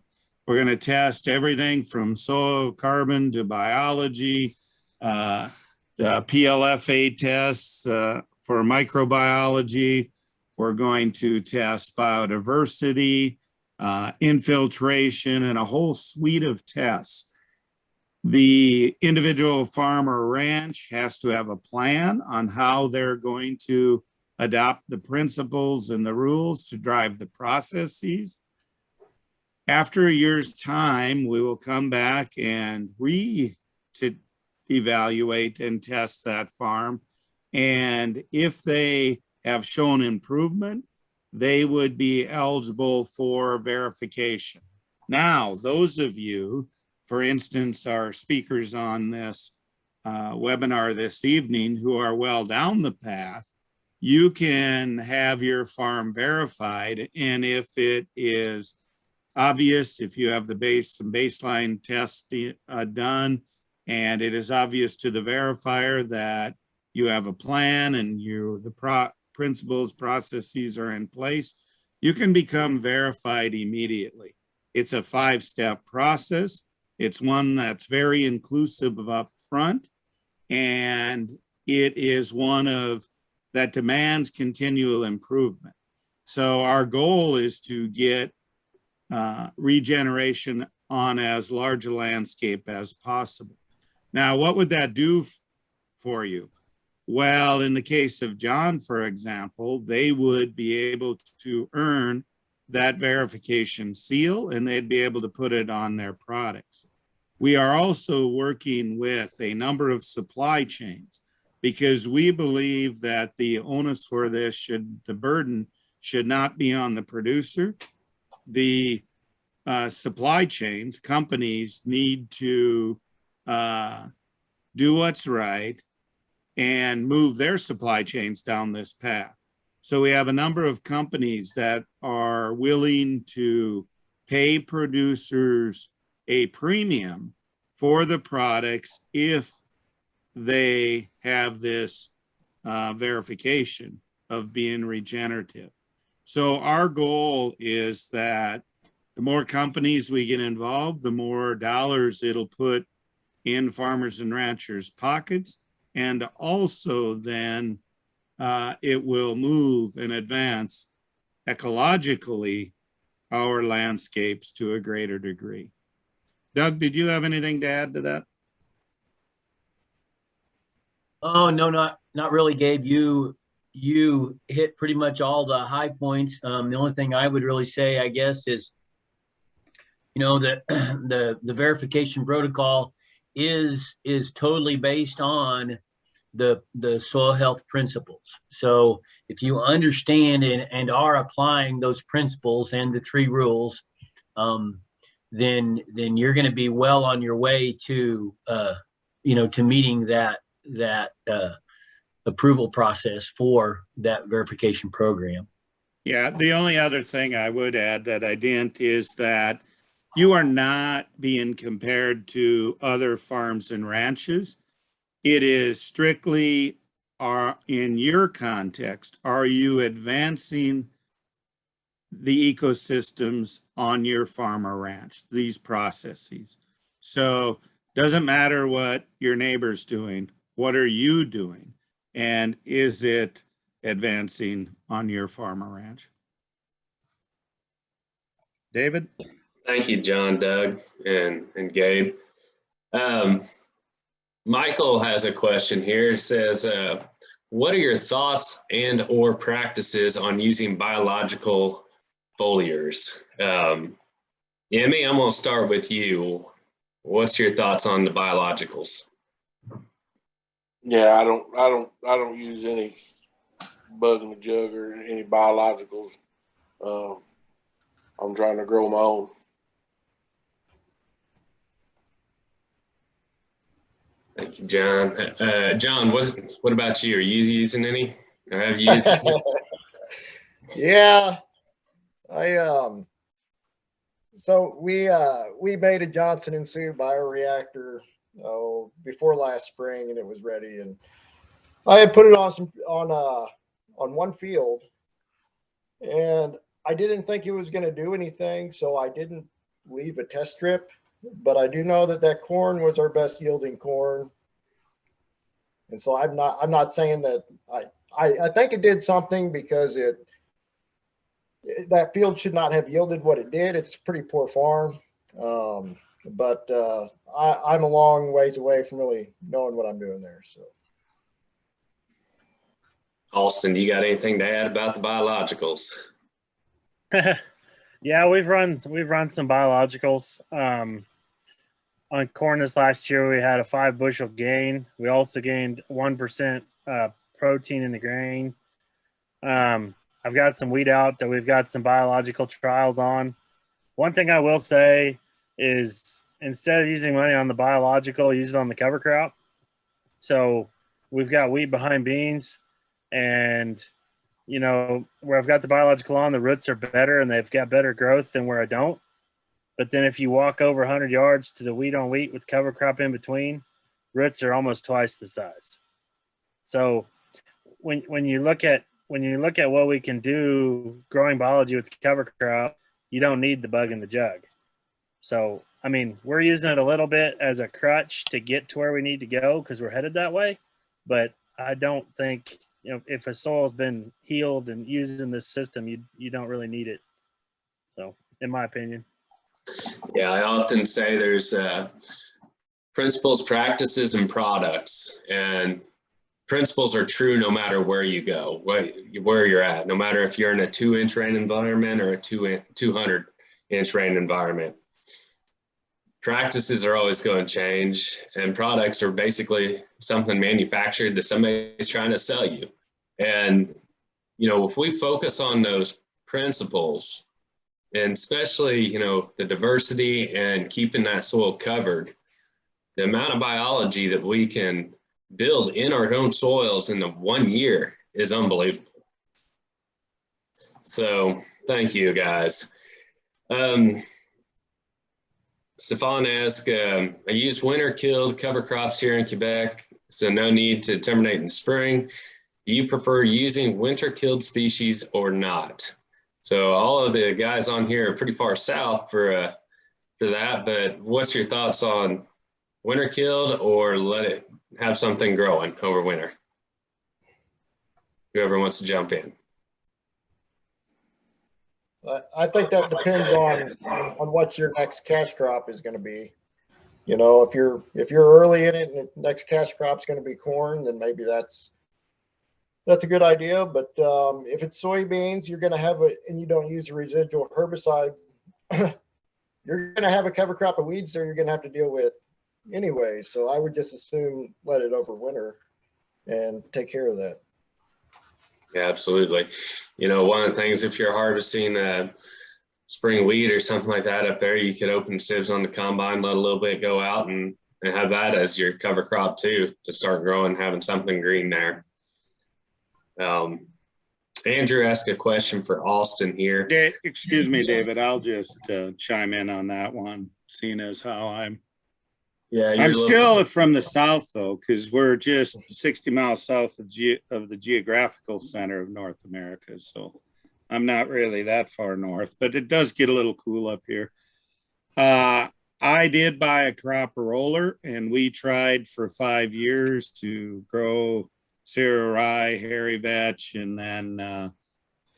We're going to test everything from soil carbon to biology, the PLFA tests for microbiology. We're going to test biodiversity, infiltration, and a whole suite of tests. The individual farm or ranch has to have a plan on how they're going to adopt the principles and the rules to drive the processes. After a year's time, we will come back and evaluate and test that farm. And if they have shown improvement, they would be eligible for verification. Now, those of you, for instance, our speakers on this webinar this evening who are well down the path, you can have your farm verified. And if it is obvious, if you have some baseline tests done, and it is obvious to the verifier that you have a plan and the principles, processes are in place, you can become verified immediately. It's a 5-step process. It's one that's very inclusive of up front, and it is one that demands continual improvement. So our goal is to get regeneration on as large a landscape as possible. Now, what would that do for you? Well, in the case of John, for example, they would be able to earn that verification seal and they'd be able to put it on their products. We are also working with a number of supply chains because we believe that the onus for this the burden should not be on the producer. The supply chains, companies need to do what's right and move their supply chains down this path. So we have a number of companies that are willing to pay producers a premium for the products if they have this verification of being regenerative. So our goal is that the more companies we get involved, the more dollars it'll put in farmers and ranchers' pockets, and also then it will move and advance ecologically our landscapes to a greater degree. Doug, did you have anything to add to that? Oh, no, not really, Gabe. You hit pretty much all the high points. The only thing I would really say, I guess, is, you know, that the verification protocol is totally based on the soil health principles. So if you understand and are applying those principles and the 3 rules, then you're going to be well on your way to you know, to meeting that approval process for that verification program. Yeah, the only other thing I would add that I didn't is that you are not being compared to other farms and ranches. It is strictly in your context, are you advancing the ecosystems on your farm or ranch, these processes? So doesn't matter what your neighbor's doing, what are you doing? And is it advancing on your farm or ranch? David? Thank you, John, Doug, and Gabe. Michael has a question here. It says, what are your thoughts and or practices on using biological foliars? Emmy, I'm going to start with you. What's your thoughts on the biologicals? Yeah, I don't use any bug in the jug or any biologicals. I'm trying to grow my own. Thank you, John. John, what about you? Are you using any? Or have you used any? Yeah, so we made a Johnson and Sue bioreactor before last spring, and it was ready, and I had put it on one field, and I didn't think it was going to do anything, so I didn't leave a test strip. But I do know that corn was our best yielding corn, and so I'm not saying that I think it did something, because that field should not have yielded what it did. It's a pretty poor farm, but I'm a long ways away from really knowing what I'm doing there. So, Austin, you got anything to add about the biologicals? Yeah, we've run some biologicals. On corn this last year, we had a 5 bushel gain. We also gained 1% protein in the grain. I've got some weed out that we've got some biological trials on. One thing I will say is, instead of using money on the biological, use it on the cover crop. So we've got wheat behind beans, and you know, where I've got the biological on, the roots are better and they've got better growth than where I don't. But then if you walk over 100 yards to the wheat on wheat with cover crop in between, roots are almost twice the size. So when you look at what we can do growing biology with cover crop, you don't need the bug in the jug. So, I mean, we're using it a little bit as a crutch to get to where we need to go because we're headed that way. But I don't think, you know, if a soil's been healed and using this system, you don't really need it. So, in my opinion. Yeah, I often say there's principles, practices, and products. And principles are true no matter where you go, where you're at, no matter if you're in a 2-inch rain environment or a 200-inch rain environment. Practices are always going to change, and products are basically something manufactured that somebody's trying to sell you. And, you know, if we focus on those principles, and especially, you know, the diversity and keeping that soil covered, the amount of biology that we can build in our own soils in the 1 year is unbelievable. So thank you, guys. Stefan asked, I use winter-killed cover crops here in Quebec, so no need to terminate in spring. Do you prefer using winter-killed species or not? So all of the guys on here are pretty far south for that, but what's your thoughts on winter-killed or let it have something growing over winter? Whoever wants to jump in. I think that depends on what your next cash crop is going to be. You know, if you're early in it and the next cash crop is going to be corn, then maybe that's a good idea. But if it's soybeans, you're going to have it, and you don't use a residual herbicide, you're going to have a cover crop of weeds there you're going to have to deal with anyway. So I would just assume let it over winter and take care of that. Yeah, absolutely. You know, one of the things, if you're harvesting spring wheat or something like that up there, you could open sieves on the combine, let a little bit go out, and have that as your cover crop too, to start growing, having something green there. Andrew asked a question for Austin here. Excuse me, David, I'll just chime in on that one, seeing as how I'm still from the south though, because we're just 60 miles south of the geographical center of North America. So I'm not really that far north, but it does get a little cool up here. I did buy a crop roller, and we tried for 5 years to grow Sierra Rye, hairy vetch, and then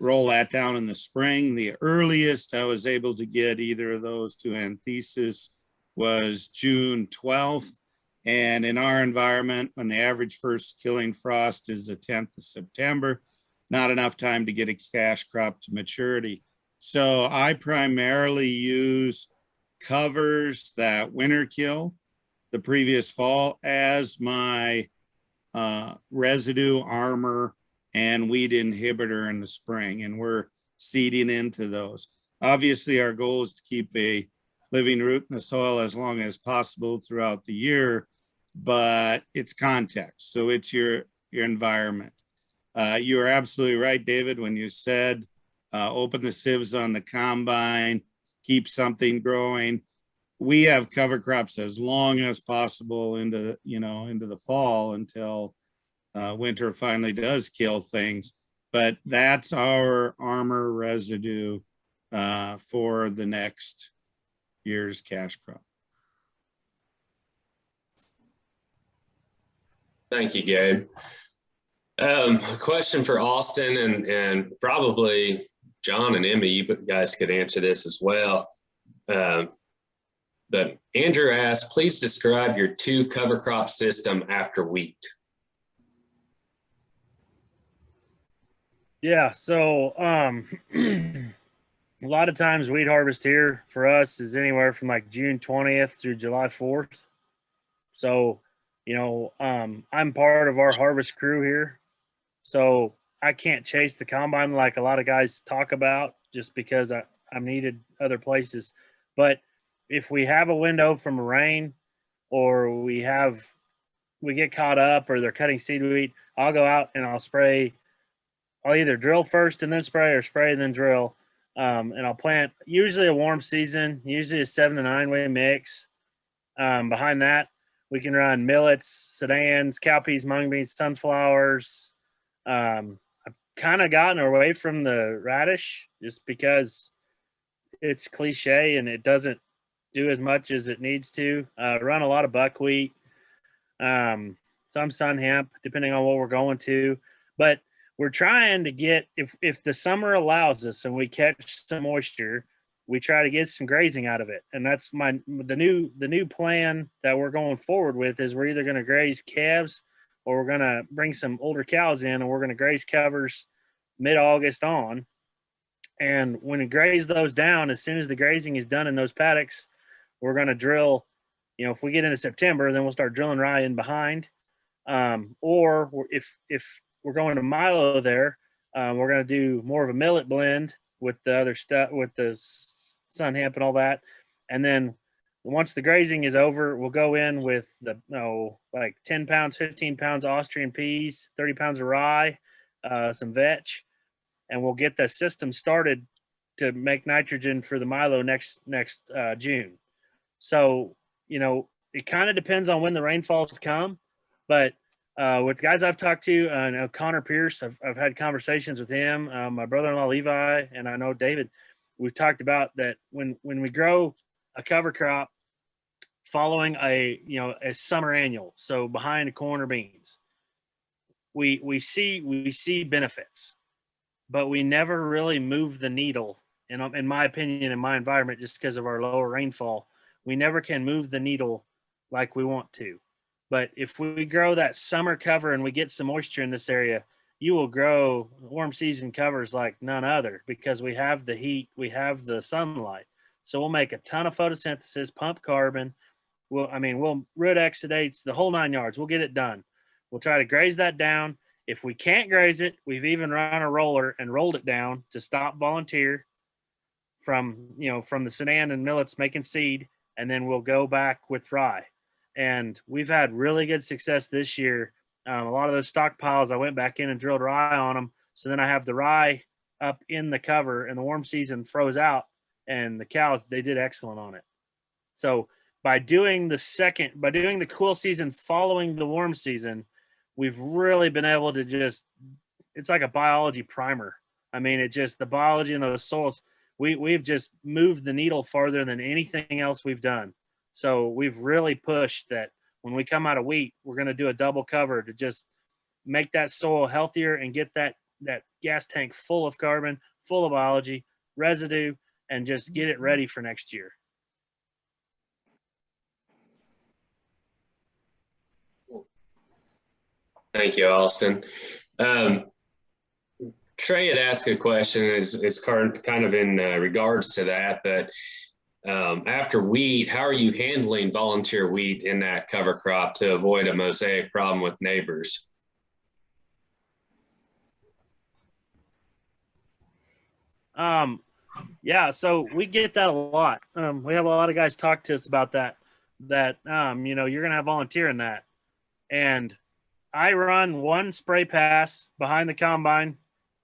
roll that down in the spring. The earliest I was able to get either of those to anthesis was June 12th. And in our environment, when the average first killing frost is the 10th of September, not enough time to get a cash crop to maturity. So I primarily use covers that winter kill the previous fall as my residue, armor, and weed inhibitor in the spring. And we're seeding into those. Obviously, our goal is to keep a living root in the soil as long as possible throughout the year, but it's context. So it's your environment. You are absolutely right, David, when you said open the sieves on the combine, keep something growing. We have cover crops as long as possible into the fall until winter finally does kill things. But that's our armor residue for the next year's cash crop. Thank you, Gabe. A question for Austin and probably John and Emmy, you guys could answer this as well. But Andrew asked, please describe your 2 cover crop system after wheat. Yeah, so a lot of times wheat harvest here for us is anywhere from like June 20th through July 4th. So, you know, I'm part of our harvest crew here. So I can't chase the combine like a lot of guys talk about just because I'm needed other places. But if we have a window from rain or we get caught up or they're cutting seed wheat, I'll go out and I'll spray. I'll either drill first and then spray or spray and then drill. And I'll plant usually a warm season, usually a 7 to 9 way mix. Behind that, we can run millets, sedans, cowpeas, mung beans, sunflowers. I've kind of gotten away from the radish just because it's cliche and it doesn't do as much as it needs to. Run a lot of buckwheat, some sun hemp, depending on what we're going to. But we're trying to get, if the summer allows us and we catch some moisture, we try to get some grazing out of it. And that's the new plan that we're going forward with is we're either going to graze calves or we're going to bring some older cows in and we're going to graze covers mid-August on. And when we graze those down, as soon as the grazing is done in those paddocks, we're going to drill, you know, if we get into September, then we'll start drilling rye in behind. Or if we're going to Milo there, we're going to do more of a millet blend with the other stuff, with the sun hemp and all that. And then once the grazing is over, we'll go in with like 10 pounds, 15 pounds Austrian peas, 30 pounds of rye, some vetch, and we'll get the system started to make nitrogen for the Milo next June. So, it kind of depends on when the rainfalls come, but with guys I've talked to, I know Connor Pierce, I've had conversations with him, my brother-in-law Levi, and I know David. We've talked about that when we grow a cover crop following a summer annual, so behind corn or beans, we see benefits, but we never really move the needle. In my opinion, in my environment, just because of our lower rainfall, we never can move the needle like we want to. But if we grow that summer cover and we get some moisture in this area, you will grow warm season covers like none other, because we have the heat, we have the sunlight. So we'll make a ton of photosynthesis, pump carbon. We'll root exudates, the whole 9 yards. We'll get it done. We'll try to graze that down. If we can't graze it, we've even run a roller and rolled it down to stop volunteer from the sedan and millets making seed, and then we'll go back with rye. And we've had really good success this year. A lot of those stockpiles, I went back in and drilled rye on them. So then I have the rye up in the cover, and the warm season froze out, and the cows, they did excellent on it. So by doing the cool season following the warm season, we've really been able to it's like a biology primer. The biology in those soils, we've just moved the needle farther than anything else we've done. So we've really pushed that when we come out of wheat, we're going to do a double cover to just make that soil healthier and get that gas tank full of carbon, full of biology, residue, and just get it ready for next year. Thank you, Austin. Trey had asked a question. It's kind of in regards to that, but after wheat, how are you handling volunteer wheat in that cover crop to avoid a mosaic problem with neighbors? Yeah, so we get that a lot. We have a lot of guys talk to us about that you're going to have volunteer in that. And I run one spray pass behind the combine,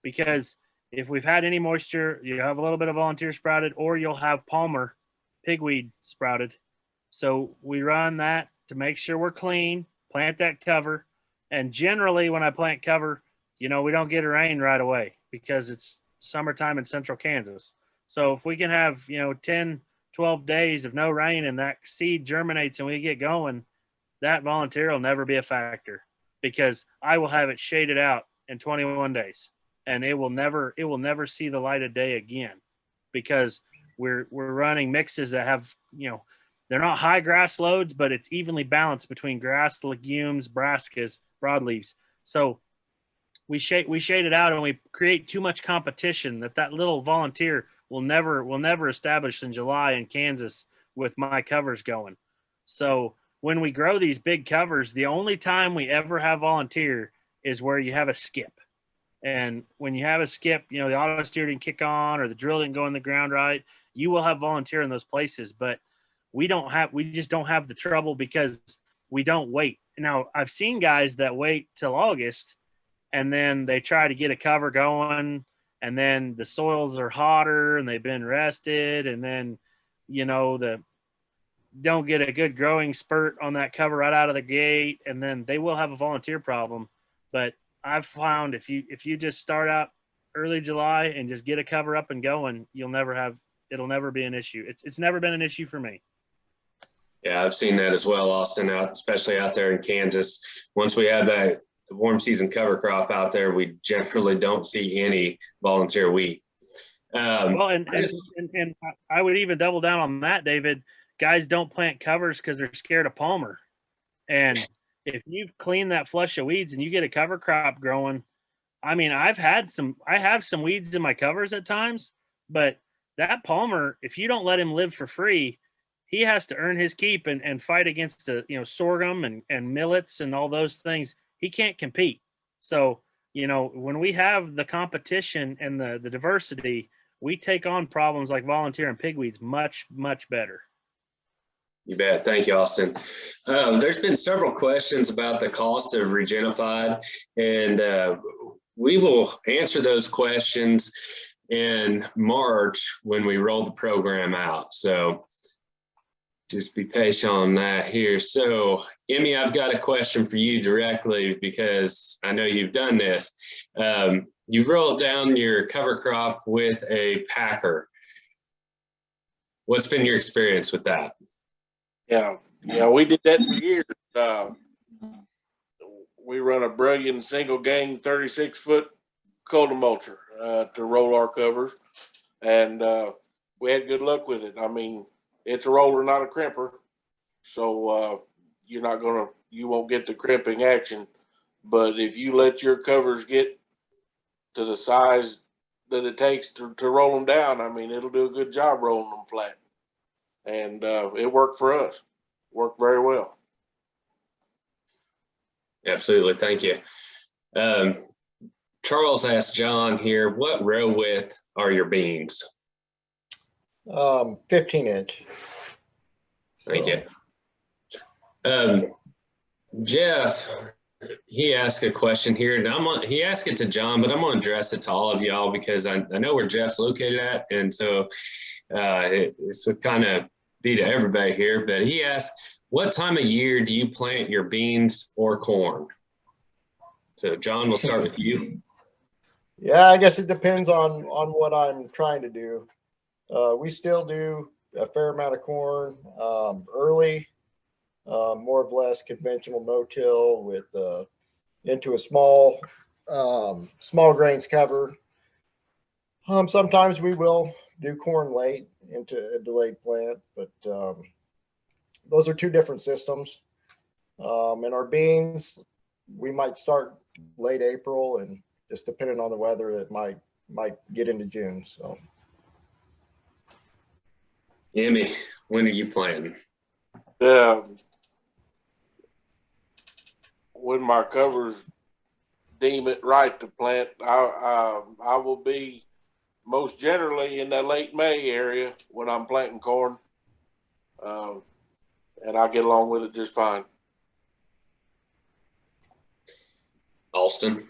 because if we've had any moisture, you have a little bit of volunteer sprouted, or you'll have Palmer pigweed sprouted. So we run that to make sure we're clean, plant that cover. And generally when I plant cover, we don't get a rain right away because it's summertime in central Kansas. So if we can have, 10, 12 days of no rain and that seed germinates and we get going, that volunteer will never be a factor, because I will have it shaded out in 21 days and it will never see the light of day again, because we're running mixes that have, they're not high grass loads, but it's evenly balanced between grass, legumes, brassicas, broadleaves. So we shade it out, and we create too much competition that little volunteer will never establish in July in Kansas with my covers going. So when we grow these big covers, the only time we ever have volunteer is where you have a skip. And when you have a skip, the auto steer didn't kick on or the drill didn't go in the ground right, you will have volunteer in those places. But we just don't have the trouble because we don't wait. Now, I've seen guys that wait till August and then they try to get a cover going, and then the soils are hotter and they've been rested, and then, don't get a good growing spurt on that cover right out of the gate, and then they will have a volunteer problem. But I've found if you just start out early July and just get a cover up and going, it'll never be an issue. It's never been an issue for me. Yeah, I've seen that as well, Austin, especially out there in Kansas. Once we have that warm season cover crop out there, we generally don't see any volunteer wheat. And I would even double down on that, David. Guys don't plant covers because they're scared of Palmer. And if you clean that flush of weeds and you get a cover crop growing, I have some weeds in my covers at times, but that Palmer, if you don't let him live for free, he has to earn his keep and fight against sorghum and millets and all those things. He can't compete. So, when we have the competition and the diversity, we take on problems like volunteer and pigweeds much, much better. You bet. Thank you, Austin. There's been several questions about the cost of Regenified, and we will answer those questions in March when we roll the program out. So just be patient on that here. So, Emmy, I've got a question for you directly because I know you've done this. You've rolled down your cover crop with a packer. What's been your experience with that? Yeah, we did that for years. We run a brilliant single gang 36-foot cotomulcher to roll our covers, and we had good luck with it. I mean, it's a roller, not a crimper, so you won't get the crimping action. But if you let your covers get to the size that it takes to roll them down, I mean, it'll do a good job rolling them flat. And it worked for us. Worked very well. Absolutely. Thank you. Charles asked John here, what row width are your beans? 15-inch. Thank you. Jeff, he asked a question here, and he asked it to John, but I'm going to address it to all of y'all because I know where Jeff's located at, and so it's kind of be to everybody here. But he asked, what time of year do you plant your beans or corn? So, John, we'll start with you. Yeah, I guess it depends on what I'm trying to do. We still do a fair amount of corn early, more or less conventional no-till with into a small grains cover. Sometimes we will do corn late into a delayed plant, but those are two different systems. And our beans, we might start late April, and just depending on the weather, it might get into June. So, Emmy, when are you planting? When my covers deem it right to plant, I will be most generally in that late May area when I'm planting corn, and I get along with it just fine. Austin?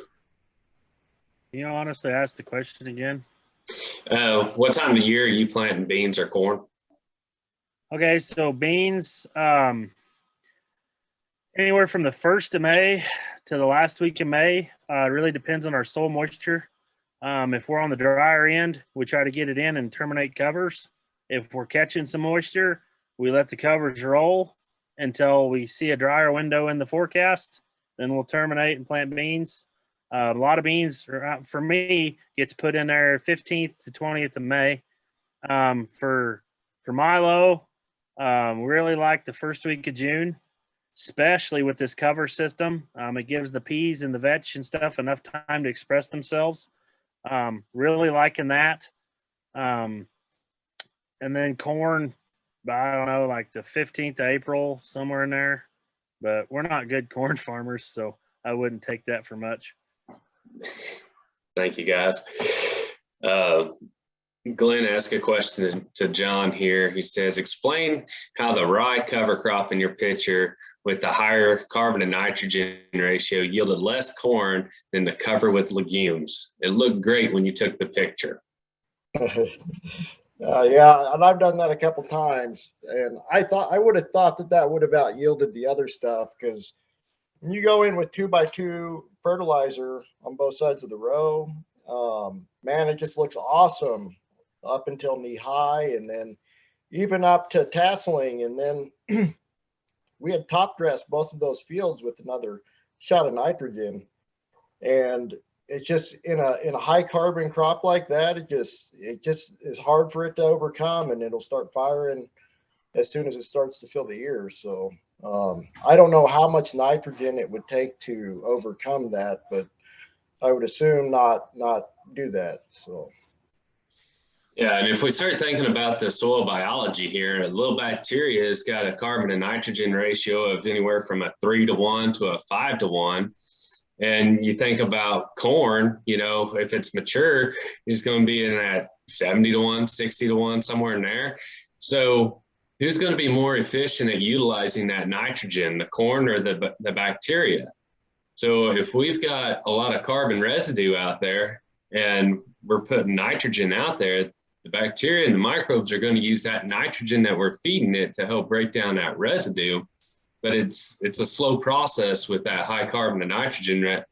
Can you honestly ask the question again? What time of the year are you planting beans or corn? Okay, so beans, anywhere from the 1st of May to the last week of May. It really depends on our soil moisture. If we're on the drier end, we try to get it in and terminate covers. If we're catching some moisture, we let the covers roll until we see a drier window in the forecast. Then we'll terminate and plant beans. A lot of beans, for me, gets put in there 15th to 20th of May. For Milo, really like the first week of June, especially with this cover system. It gives the peas and the vetch and stuff enough time to express themselves. Really liking that. And then corn, I don't know, like the 15th of April, somewhere in there. But we're not good corn farmers, so I wouldn't take that for much. Thank you, guys. Glenn asked a question to John here. He says, explain how the rye cover crop in your picture with the higher carbon and nitrogen ratio yielded less corn than the cover with legumes. It looked great when you took the picture. Yeah, and I've done that a couple times, and I would have thought that would have out yielded the other stuff, because when you go in with 2x2 fertilizer on both sides of the row, man, it just looks awesome up until knee high, and then even up to tasseling, and then we had top dressed both of those fields with another shot of nitrogen, and it's just in a high carbon crop like that, it just is hard for it to overcome, and it'll start firing as soon as it starts to fill the ears. So I don't know how much nitrogen it would take to overcome that, but I would assume not do that. So yeah, and if we start thinking about the soil biology here, a little bacteria has got a carbon to nitrogen ratio of anywhere from a 3-to-1 to a 5-to-1. And you think about corn, if it's mature, it's going to be in that 70-to-1, 60-to-1, somewhere in there. So who's going to be more efficient at utilizing that nitrogen, the corn or the bacteria? So if we've got a lot of carbon residue out there and we're putting nitrogen out there, the bacteria and the microbes are going to use that nitrogen that we're feeding it to help break down that residue. But it's a slow process with that high carbon and nitrogen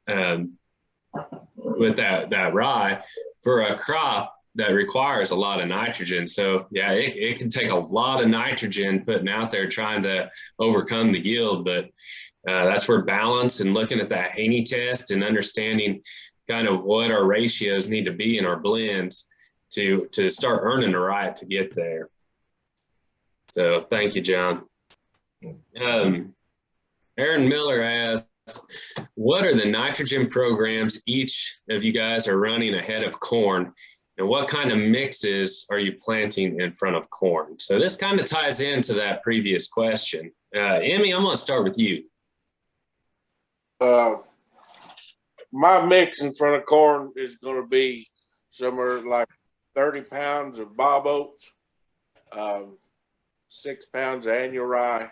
with that rye for a crop that requires a lot of nitrogen. So yeah, it can take a lot of nitrogen putting out there trying to overcome the yield. But that's where balance and looking at that Haney test and understanding kind of what our ratios need to be in our blends to start earning the right to get there. So thank you, John. Aaron Miller asks, what are the nitrogen programs each of you guys are running ahead of corn? And what kind of mixes are you planting in front of corn? So this kind of ties into that previous question. Emmy, I'm going to start with you. My mix in front of corn is going to be somewhere like 30 pounds of Bob Oats, 6 pounds of annual rye,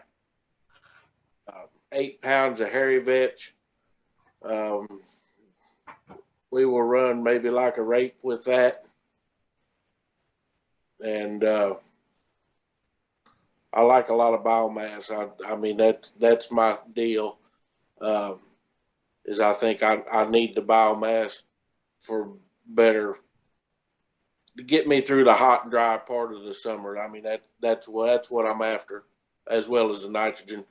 8 pounds of hairy vetch. We will run maybe like a rape with that. And I like a lot of biomass. I mean, that's my deal. Is I think I need the biomass for better to get me through the hot and dry part of the summer. I mean, that's what I'm after, as well as the nitrogen.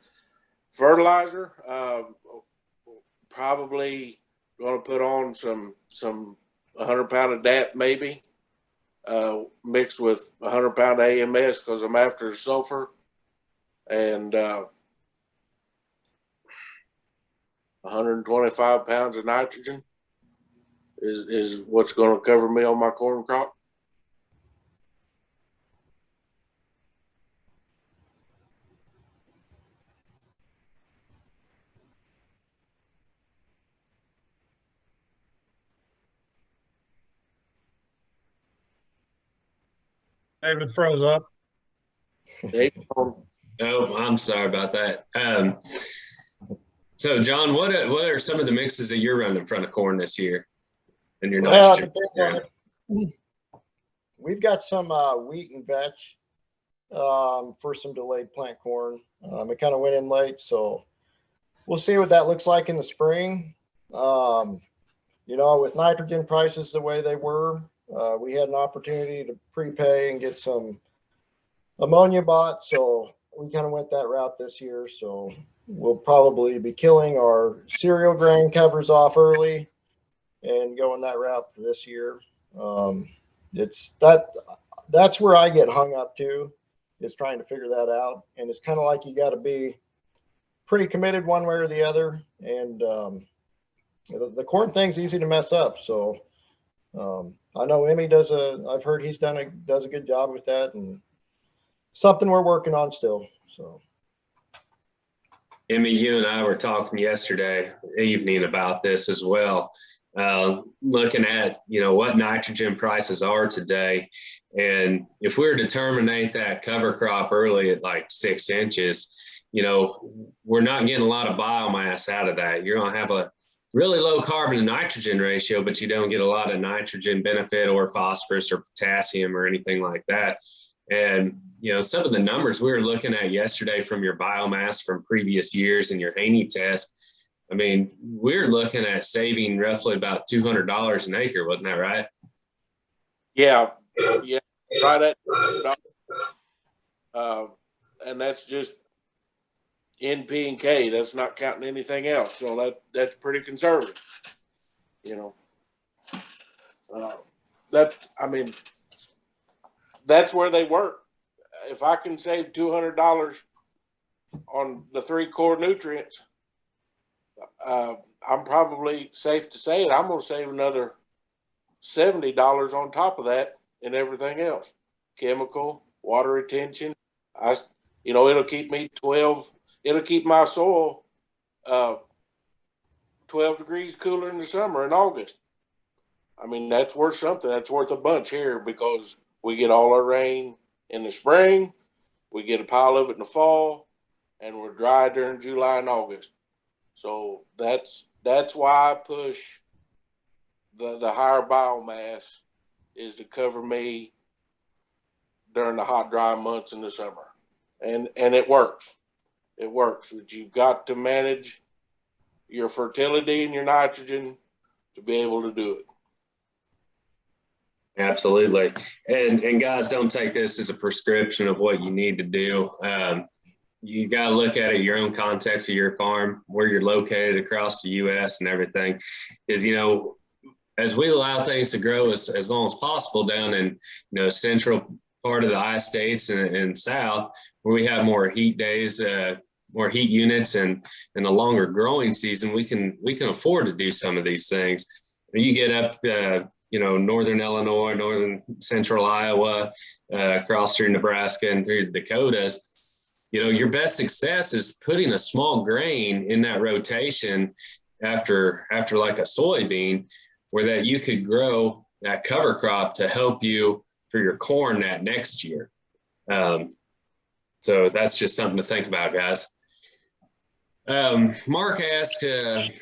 Fertilizer, probably going to put on some 100 pound of DAP maybe, mixed with 100 pound of AMS because I'm after the sulfur, and 125 pounds of nitrogen is what's going to cover me on my corn crop. David froze up. Oh, I'm sorry about that. So, John, what are some of the mixes that you're running in front of corn this year in your nitrogen? We've got some wheat and vetch for some delayed plant corn. It kind of went in late, so we'll see what that looks like in the spring. You know, with nitrogen prices the way they were, we had an opportunity to prepay and get some ammonia bought, so we kind of went that route this year. So we'll probably be killing our cereal grain covers off early and going that route for this year. That's where I get hung up to, is trying to figure that out. And it's kind of like you got to be pretty committed one way or the other. And the corn thing's easy to mess up. So I know Emmy I've heard he's does a good job with that, and something we're working on still. So Emmy, you and I were talking yesterday evening about this as well, looking at, you know, what nitrogen prices are today. And if we were to terminate that cover crop early at like 6 inches, you know, we're not getting a lot of biomass out of that. You're going to have a really low carbon to nitrogen ratio, but you don't get a lot of nitrogen benefit or phosphorus or potassium or anything like that. And, you know, some of the numbers we were looking at yesterday from your biomass from previous years and your Haney test, I mean, we're looking at saving roughly about $200 an acre, wasn't that right? Yeah, right at and that's just NP and K. That's not counting anything else. So that's pretty conservative, you know. That's where they work. If I can save $200 on the 3 core nutrients, I'm probably safe to say it. I'm going to save another $70 on top of that and everything else. Chemical, water retention. It'll keep me 12. It'll keep my soil 12 degrees cooler in the summer in August. I mean, that's worth something. That's worth a bunch here because we get all our rain in the spring, we get a pile of it in the fall, and we're dry during July and August. So that's why I push the higher biomass, is to cover me during the hot, dry months in the summer. And it works. It works, but you've got to manage your fertility and your nitrogen to be able to do it. Absolutely. And guys, don't take this as a prescription of what you need to do. You got to look at it your own context of your farm, where you're located across the U.S. and everything. Because, you know, as we allow things to grow as long as possible down in, you know, central part of the I-states and south, where we have more heat days, more heat units, and a longer growing season, we can afford to do some of these things. When you get up, you know, northern Illinois, northern central Iowa, across through Nebraska and through the Dakotas, you know, your best success is putting a small grain in that rotation after like a soybean, where that you could grow that cover crop to help you for your corn that next year. So that's just something to think about, guys. Mark asked,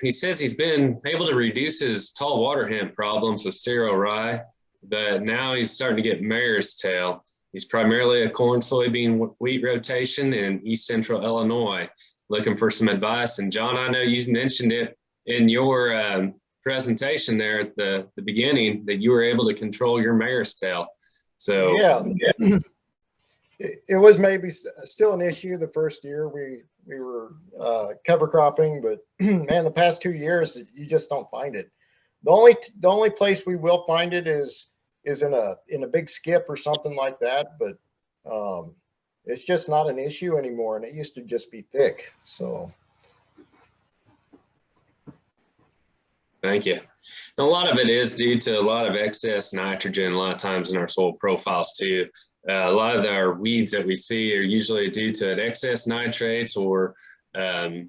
he says he's been able to reduce his tall water hemp problems with cereal rye, but now he's starting to get mare's tail. He's primarily a corn, soybean, wheat rotation in East Central Illinois, looking for some advice. And John, I know you mentioned it in your presentation there at the beginning, that you were able to control your mare's tail. So yeah. It was maybe still an issue the first year we were cover cropping, but man, the past 2 years you just don't find it. The only place we will find it is in a big skip or something like that, but it's just not an issue anymore, and it used to just be thick. So thank you. A lot of it is due to a lot of excess nitrogen a lot of times in our soil profiles too. A lot of our weeds that we see are usually due to an excess nitrates or, you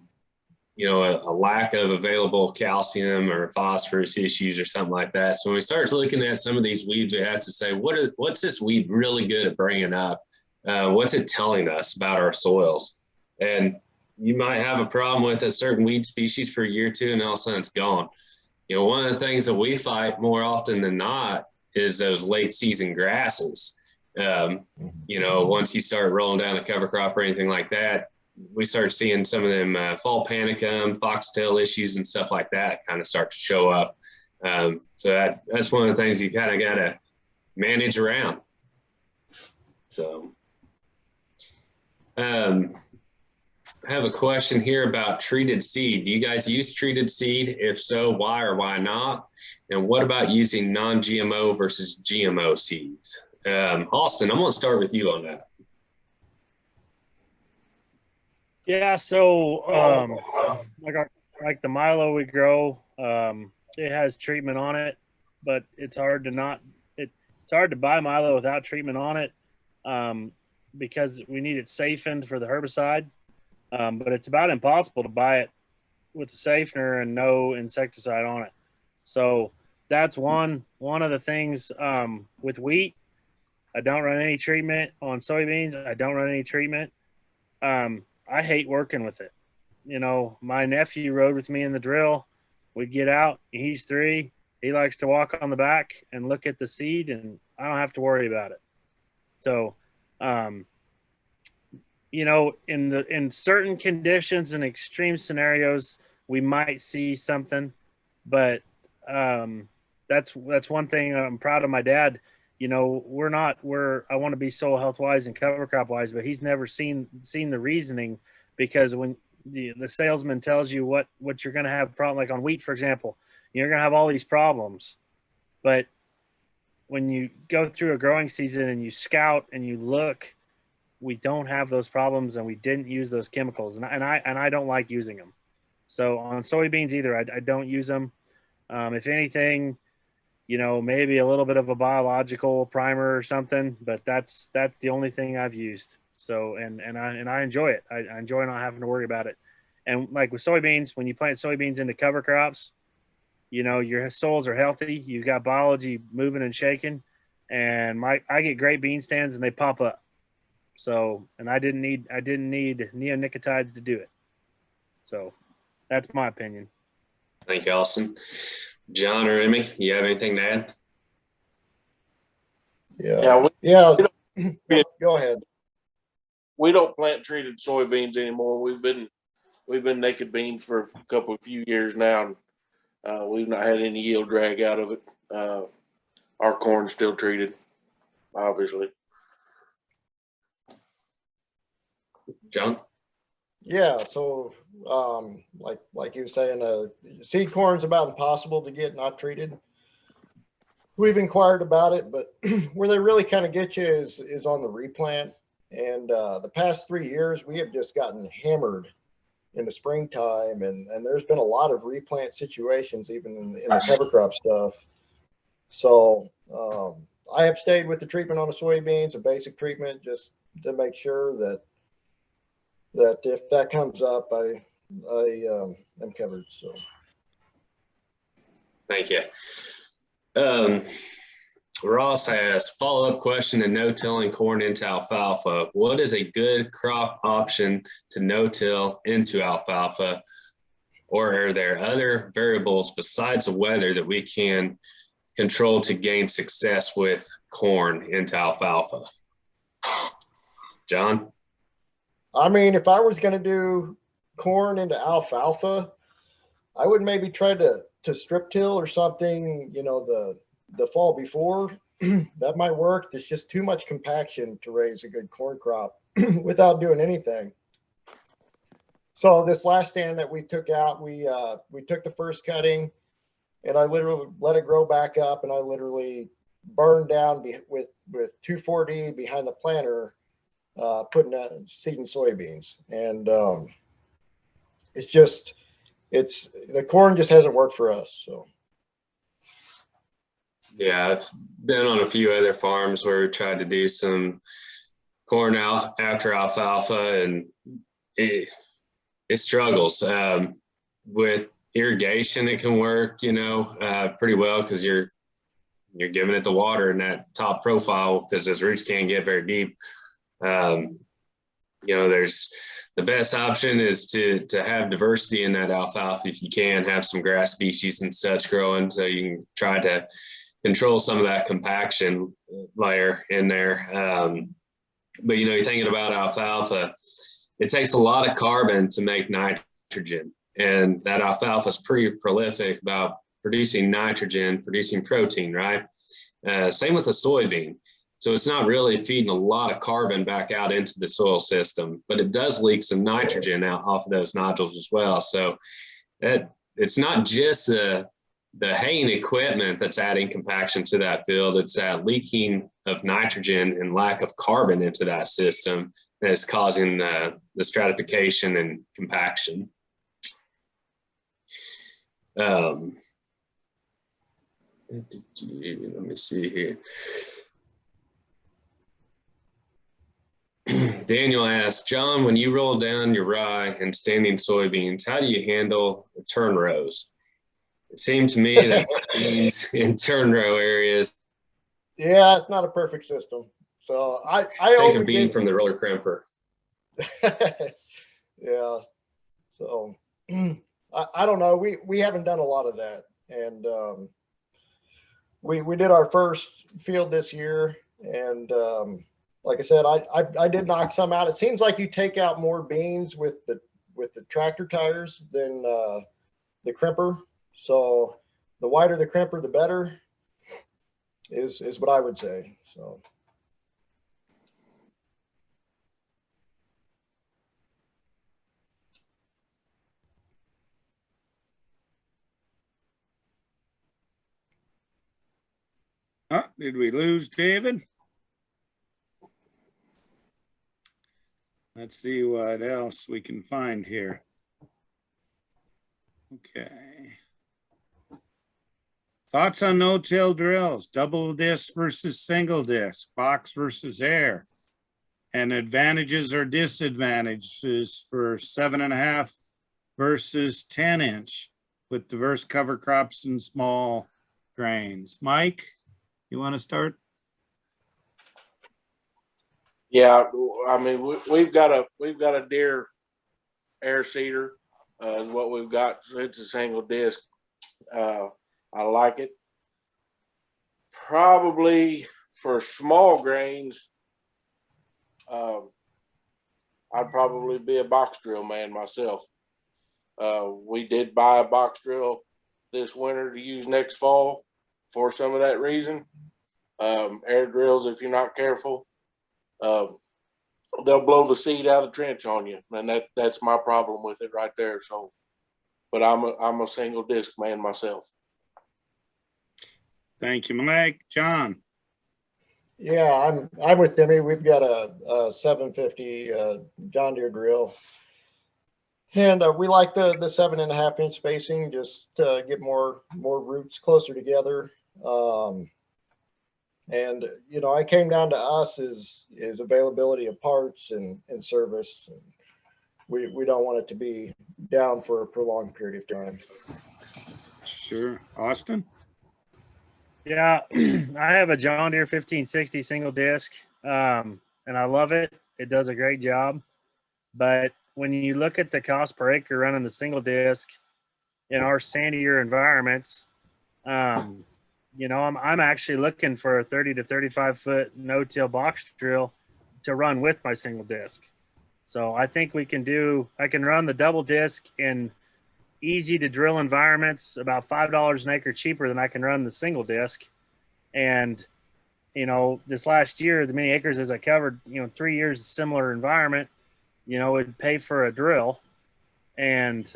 know, a lack of available calcium or phosphorus issues or something like that. So when we start looking at some of these weeds, we have to say, what's this weed really good at bringing up? What's it telling us about our soils? And you might have a problem with a certain weed species for a year or two, and all of a sudden it's gone. You know, one of the things that we fight more often than not is those late season grasses. You know, once you start rolling down a cover crop or anything like that, we start seeing some of them fall panicum, foxtail issues and stuff like that kind of start to show up. So that's one of the things you kind of got to manage around. So I have a question here about treated seed. Do you guys use treated seed? If so, why or why not? And what about using non-GMO versus GMO seeds? Austin, I'm going to start with you on that. Yeah, so like the Milo we grow, it has treatment on it, but it's hard to buy Milo without treatment on it, because we need it safened for the herbicide. But it's about impossible to buy it with a safener and no insecticide on it. So that's one of the things. With wheat, I don't run any treatment. On soybeans, I don't run any treatment. I hate working with it. You know, my nephew rode with me in the drill. We'd get out. He's 3. He likes to walk on the back and look at the seed, and I don't have to worry about it. So, you know, in certain conditions and extreme scenarios, we might see something, but that's one thing. I'm proud of my dad. You know, I want to be soil health wise and cover crop wise, but he's never seen the reasoning, because when the salesman tells you what you're going to have problem, like on wheat, for example, you're going to have all these problems, but when you go through a growing season and you scout and you look, we don't have those problems, and we didn't use those chemicals, and I don't like using them. So on soybeans either, I don't use them. If anything, you know, maybe a little bit of a biological primer or something, but that's the only thing I've used. So, and I enjoy it. I enjoy not having to worry about it. And like with soybeans, when you plant soybeans into cover crops, you know, your soils are healthy. You've got biology moving and shaking, and I get great bean stands and they pop up. So, and I didn't need neonicotinoids to do it. So that's my opinion. Thank you, Austin. John or Emmy, you have anything to add? Yeah. Go ahead. We don't plant treated soybeans anymore. We've been naked beans for a few years now. And, we've not had any yield drag out of it. Our corn's still treated, obviously. John? Yeah, so like you were saying, seed corn's about impossible to get not treated. We've inquired about it, but where they really kind of get you is on the replant. And the past 3 years, we have just gotten hammered in the springtime, and there's been a lot of replant situations, even in the cover crop stuff. So I have stayed with the treatment on the soybeans, a basic treatment, just to make sure that if that comes up, I am covered. So Thank you. Ross has follow-up question to no-tilling corn into alfalfa. What is a good crop option to no-till into alfalfa? Or are there other variables besides the weather that we can control to gain success with corn into alfalfa? John? I mean, if I was going to do corn into alfalfa, I would maybe try to strip till or something, the fall before. That might work. There's just too much compaction to raise a good corn crop without doing anything. So this last stand that we took out, we took the first cutting, and I literally let it grow back up, and I literally burned down with 2,4-D behind the planter, putting seeding soybeans. And the corn just hasn't worked for us. So Yeah, I've been on a few other farms where we tried to do some corn out after alfalfa, and it struggles. With irrigation, it can work, pretty well, because you're giving it the water in that top profile, because those roots can't get very deep. There's the best option is to have diversity in that alfalfa. If you can, have some grass species and such growing, so you can try to control some of that compaction layer in there. But you're thinking about alfalfa, it takes a lot of carbon to make nitrogen, and that alfalfa is pretty prolific about producing nitrogen, producing protein, right? Same with the soybean. So it's not really feeding a lot of carbon back out into the soil system, but it does leak some nitrogen out off of those nodules as well. So it's not just the haying equipment that's adding compaction to that field. It's that leaking of nitrogen and lack of carbon into that system that's causing the stratification and compaction. Let me see here. Daniel asks, John, when you roll down your rye and standing soybeans, how do you handle the turn rows? It seemed to me that beans in turn row areas. Yeah, it's not a perfect system. So I take a bean from the roller crimper. Yeah. So I don't know. We haven't done a lot of that, and we did our first field this year, and like I said, I did knock some out. It seems like you take out more beans with the tractor tires than the crimper. So the wider the crimper, the better is what I would say. So. Oh, did we lose David? Let's see what else we can find here. Okay. Thoughts on no-till drills, double disc versus single disc, box versus air, and advantages or disadvantages for 7.5 versus 10-inch with diverse cover crops and small grains. Mike, you want to start? Yeah, I mean, we've got a deer air seeder is what we've got. So it's a single disc. I like it. Probably for small grains, I'd probably be a box drill man myself. We did buy a box drill this winter to use next fall for some of that reason. Air drills, if you're not careful, they'll blow the seed out of the trench on you, and that's my problem with it right there. So, but I'm a single disc man myself. Thank you, Mike. John. Yeah, I'm with Timmy. We've got a 750 John Deere drill, and we like the 7.5-inch spacing just to get more roots closer together. And you know, I came down to us is availability of parts and service. We don't want it to be down for a prolonged period of time. Sure. Austin? Yeah, I have a John Deere 1560 single disc, and I love it. It does a great job. But when you look at the cost per acre running the single disc in our sandier environments, you know, I'm actually looking for a 30 to 35 foot no-till box drill to run with my single disc. So I think I can run the double disc in easy to drill environments about $5 an acre cheaper than I can run the single disc. And, you know, this last year, the many acres as I covered, you know, 3 years of similar environment, you know, it'd pay for a drill. And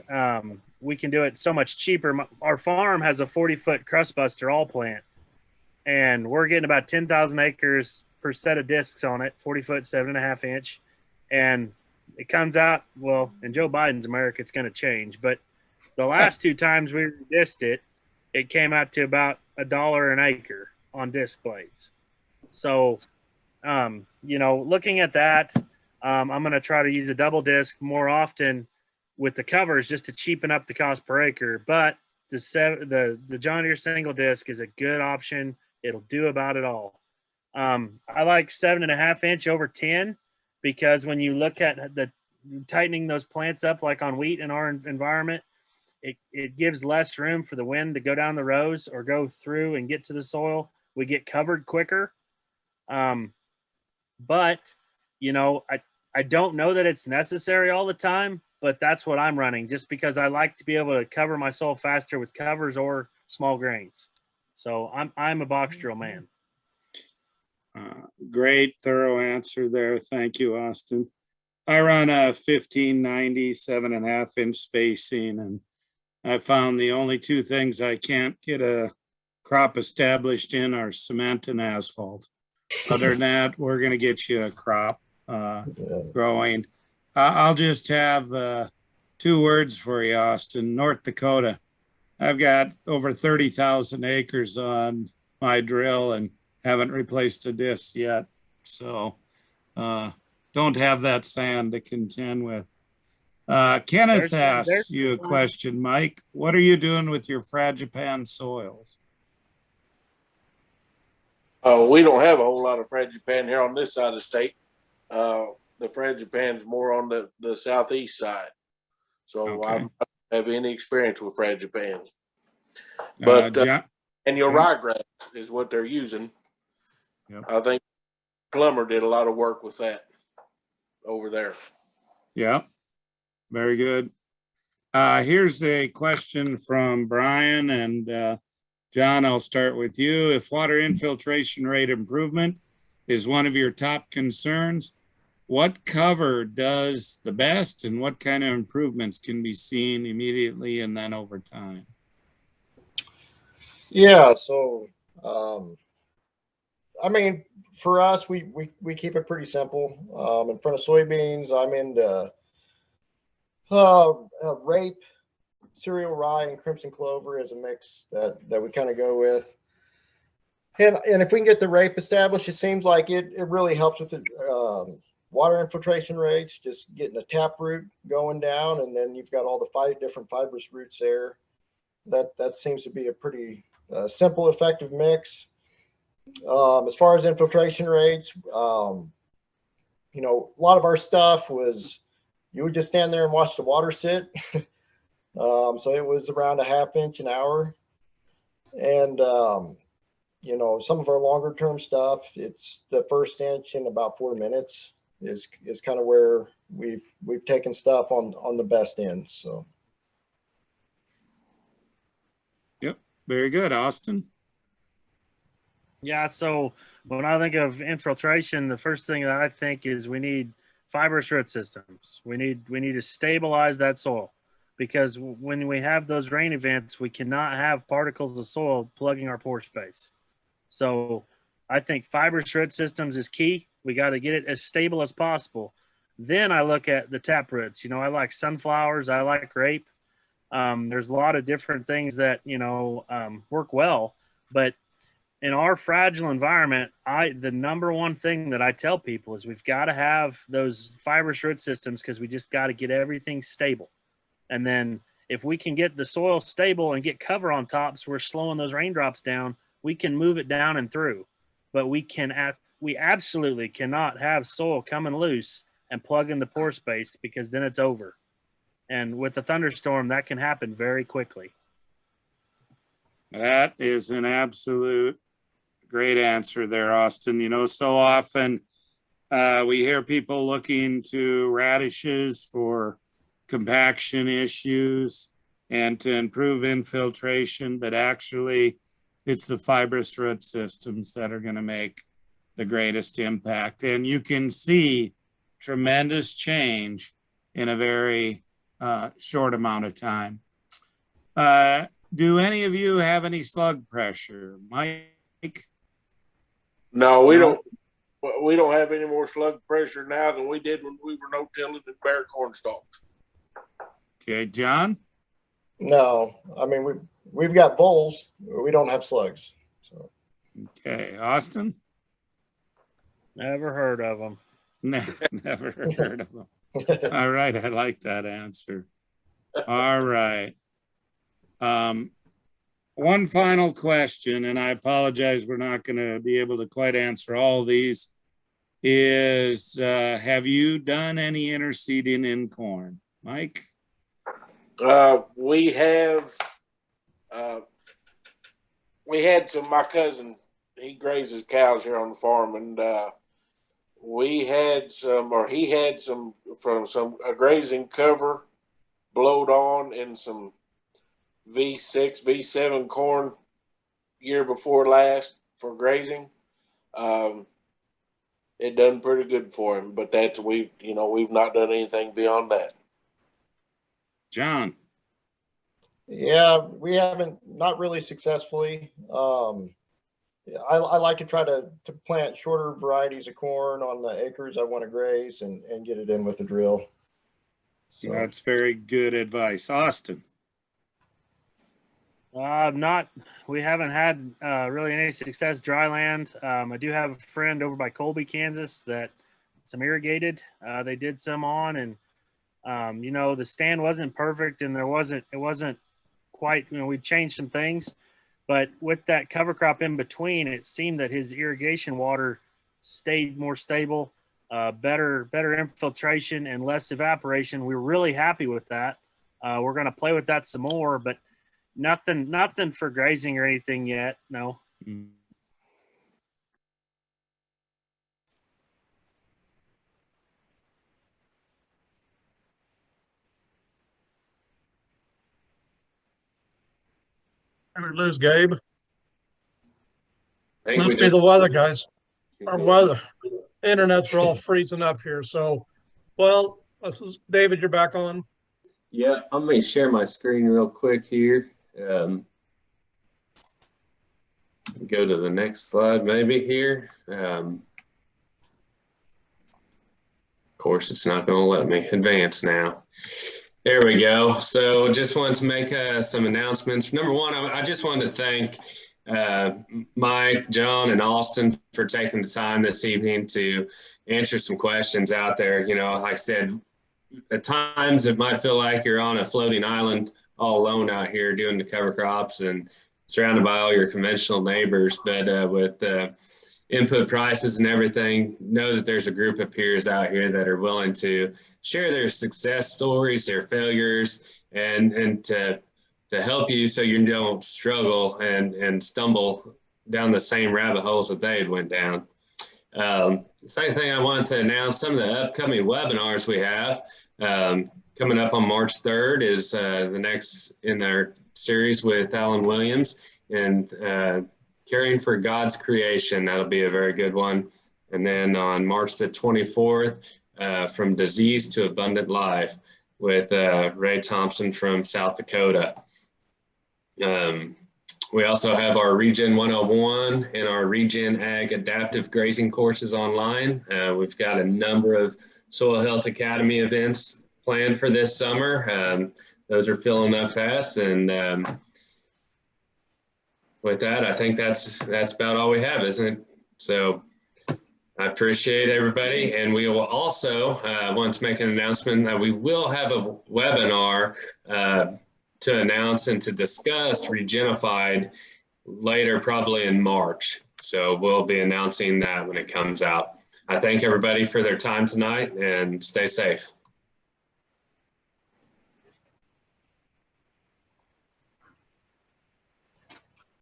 we can do it so much cheaper. Our farm has a 40-foot crust buster all plant, and we're getting about 10,000 acres per set of discs on it, 40-foot, 7.5-inch. And it comes out, well, in Joe Biden's America, it's going to change. But the last 2 times we disced it, it came out to about $1 an acre on disc blades. So, you know, looking at that, I'm going to try to use a double disc more often with the covers just to cheapen up the cost per acre. But the John Deere single disc is a good option. It'll do about it all. I like 7.5-inch over 10 because when you look at the tightening those plants up, like on wheat in our environment, it gives less room for the wind to go down the rows or go through and get to the soil. We get covered quicker. But, you know, I don't know that it's necessary all the time, but that's what I'm running just because I like to be able to cover my soil faster with covers or small grains. So I'm a box drill man. Great, thorough answer there. Thank you, Austin. I run a 1590 7.5-inch spacing, and I found the only 2 things I can't get a crop established in are cement and asphalt. Other than that, we're going to get you a crop growing. I'll just have 2 words for you, Austin. North Dakota. I've got over 30,000 acres on my drill and haven't replaced a disc yet. So don't have that sand to contend with. Kenneth asked you a question, Mike. What are you doing with your Fragipan soils? We don't have a whole lot of Fragipan here on this side of the state. The Fragipan's more on the southeast side. So okay. I don't have any experience with Fragipans. But and your ryegrass is what they're using. Yep. I think Plummer did a lot of work with that over there. Yeah, very good. Here's a question from Brian and John. I'll start with you. If water infiltration rate improvement is one of your top concerns, what cover does the best and what kind of improvements can be seen immediately and then over time? Yeah, so I mean, for us, we keep it pretty simple. In front of soybeans, I'm into rape, cereal rye, and crimson clover as a mix that we kind of go with. And if we can get the rape established, it seems like it really helps with the water infiltration rates, just getting a taproot going down, and then you've got all the 5 different fibrous roots there. That seems to be a pretty simple, effective mix. As far as infiltration rates, you know, a lot of our stuff was you would just stand there and watch the water sit. So it was around a 1/2 inch an hour. And, you know, some of our longer term stuff, it's the first inch in about 4 minutes. is kind of where we've taken stuff on the best end. So. Yep. Very good, Austin. Yeah, so when I think of infiltration, the first thing that I think is we need fibrous root systems. We need to stabilize that soil, because when we have those rain events, we cannot have particles of soil plugging our pore space. So I think fibrous root systems is key. We got to get it as stable as possible. Then I look at the tap roots. You know, I like sunflowers. I like grape. There's a lot of different things that, work well, but in our fragile environment, the number one thing that I tell people is we've got to have those fibrous root systems, because we just got to get everything stable. And then if we can get the soil stable and get cover on top, so we're slowing those raindrops down, we can move it down and through. But we absolutely cannot have soil coming loose and plug in the pore space, because then it's over. And with a thunderstorm, that can happen very quickly. That is an absolute great answer there, Austin. You know, so often we hear people looking to radishes for compaction issues and to improve infiltration, but actually it's the fibrous root systems that are going to make the greatest impact. And you can see tremendous change in a very short amount of time. Do any of you have any slug pressure? Mike? No, we don't. We don't have any more slug pressure now than we did when we were no-tilling and bare corn stalks. Okay, John? No, I mean, we've got voles. We don't have slugs. So. Okay, Austin? Never heard of them. Never heard of them. All right, I like that answer. All right. One final question, and I apologize, we're not going to be able to quite answer all these, is have you done any interseeding in corn? Mike? We have, we had some, my cousin, he grazes cows here on the farm, and we had some, or he had some from a grazing cover blowed on in some V6, V7 corn year before last for grazing. It done pretty good for him, but we've not done anything beyond that. John? Yeah, we haven't, not really successfully. I like to try to plant shorter varieties of corn on the acres I want to graze and get it in with the drill. So. That's very good advice. Austin? We haven't had really any success dry land. I do have a friend over by Colby, Kansas, that some irrigated. They did some on, and the stand wasn't perfect, and it wasn't quite, we changed some things, but with that cover crop in between, it seemed that his irrigation water stayed more stable, better infiltration and less evaporation. We were really happy with that. We're going to play with that some more, but nothing for grazing or anything yet. No. Did we lose Gabe? Must be the weather, guys. Our weather. Internets are all freezing up here. So, well, David, you're back on. Yeah, I'm going to share my screen real quick here. Go to the next slide maybe here. Of course, it's not going to let me advance now. There we go. So just wanted to make some announcements. Number one, I just wanted to thank Mike, John, and Austin for taking the time this evening to answer some questions out there. Like I said, at times it might feel like you're on a floating island all alone out here doing the cover crops and surrounded by all your conventional neighbors. But with input prices and everything, know that there's a group of peers out here that are willing to share their success stories, their failures, and to help you so you don't struggle and stumble down the same rabbit holes that they had went down. The second thing I wanted to announce, some of the upcoming webinars we have. Coming up on March 3rd is the next in our series with Alan Williams, and Caring for God's Creation. That'll be a very good one. And then on March the 24th, From Disease to Abundant Life with Ray Thompson from South Dakota. We also have our Regen 101 and our Regen Ag Adaptive Grazing courses online. We've got a number of Soil Health Academy events planned for this summer. Those are filling up fast, and with that, I think that's about all we have, isn't it? So I appreciate everybody, and we will also want to make an announcement that we will have a webinar to announce and to discuss Regenified later, probably in March. So we'll be announcing that when it comes out. I thank everybody for their time tonight, and stay safe.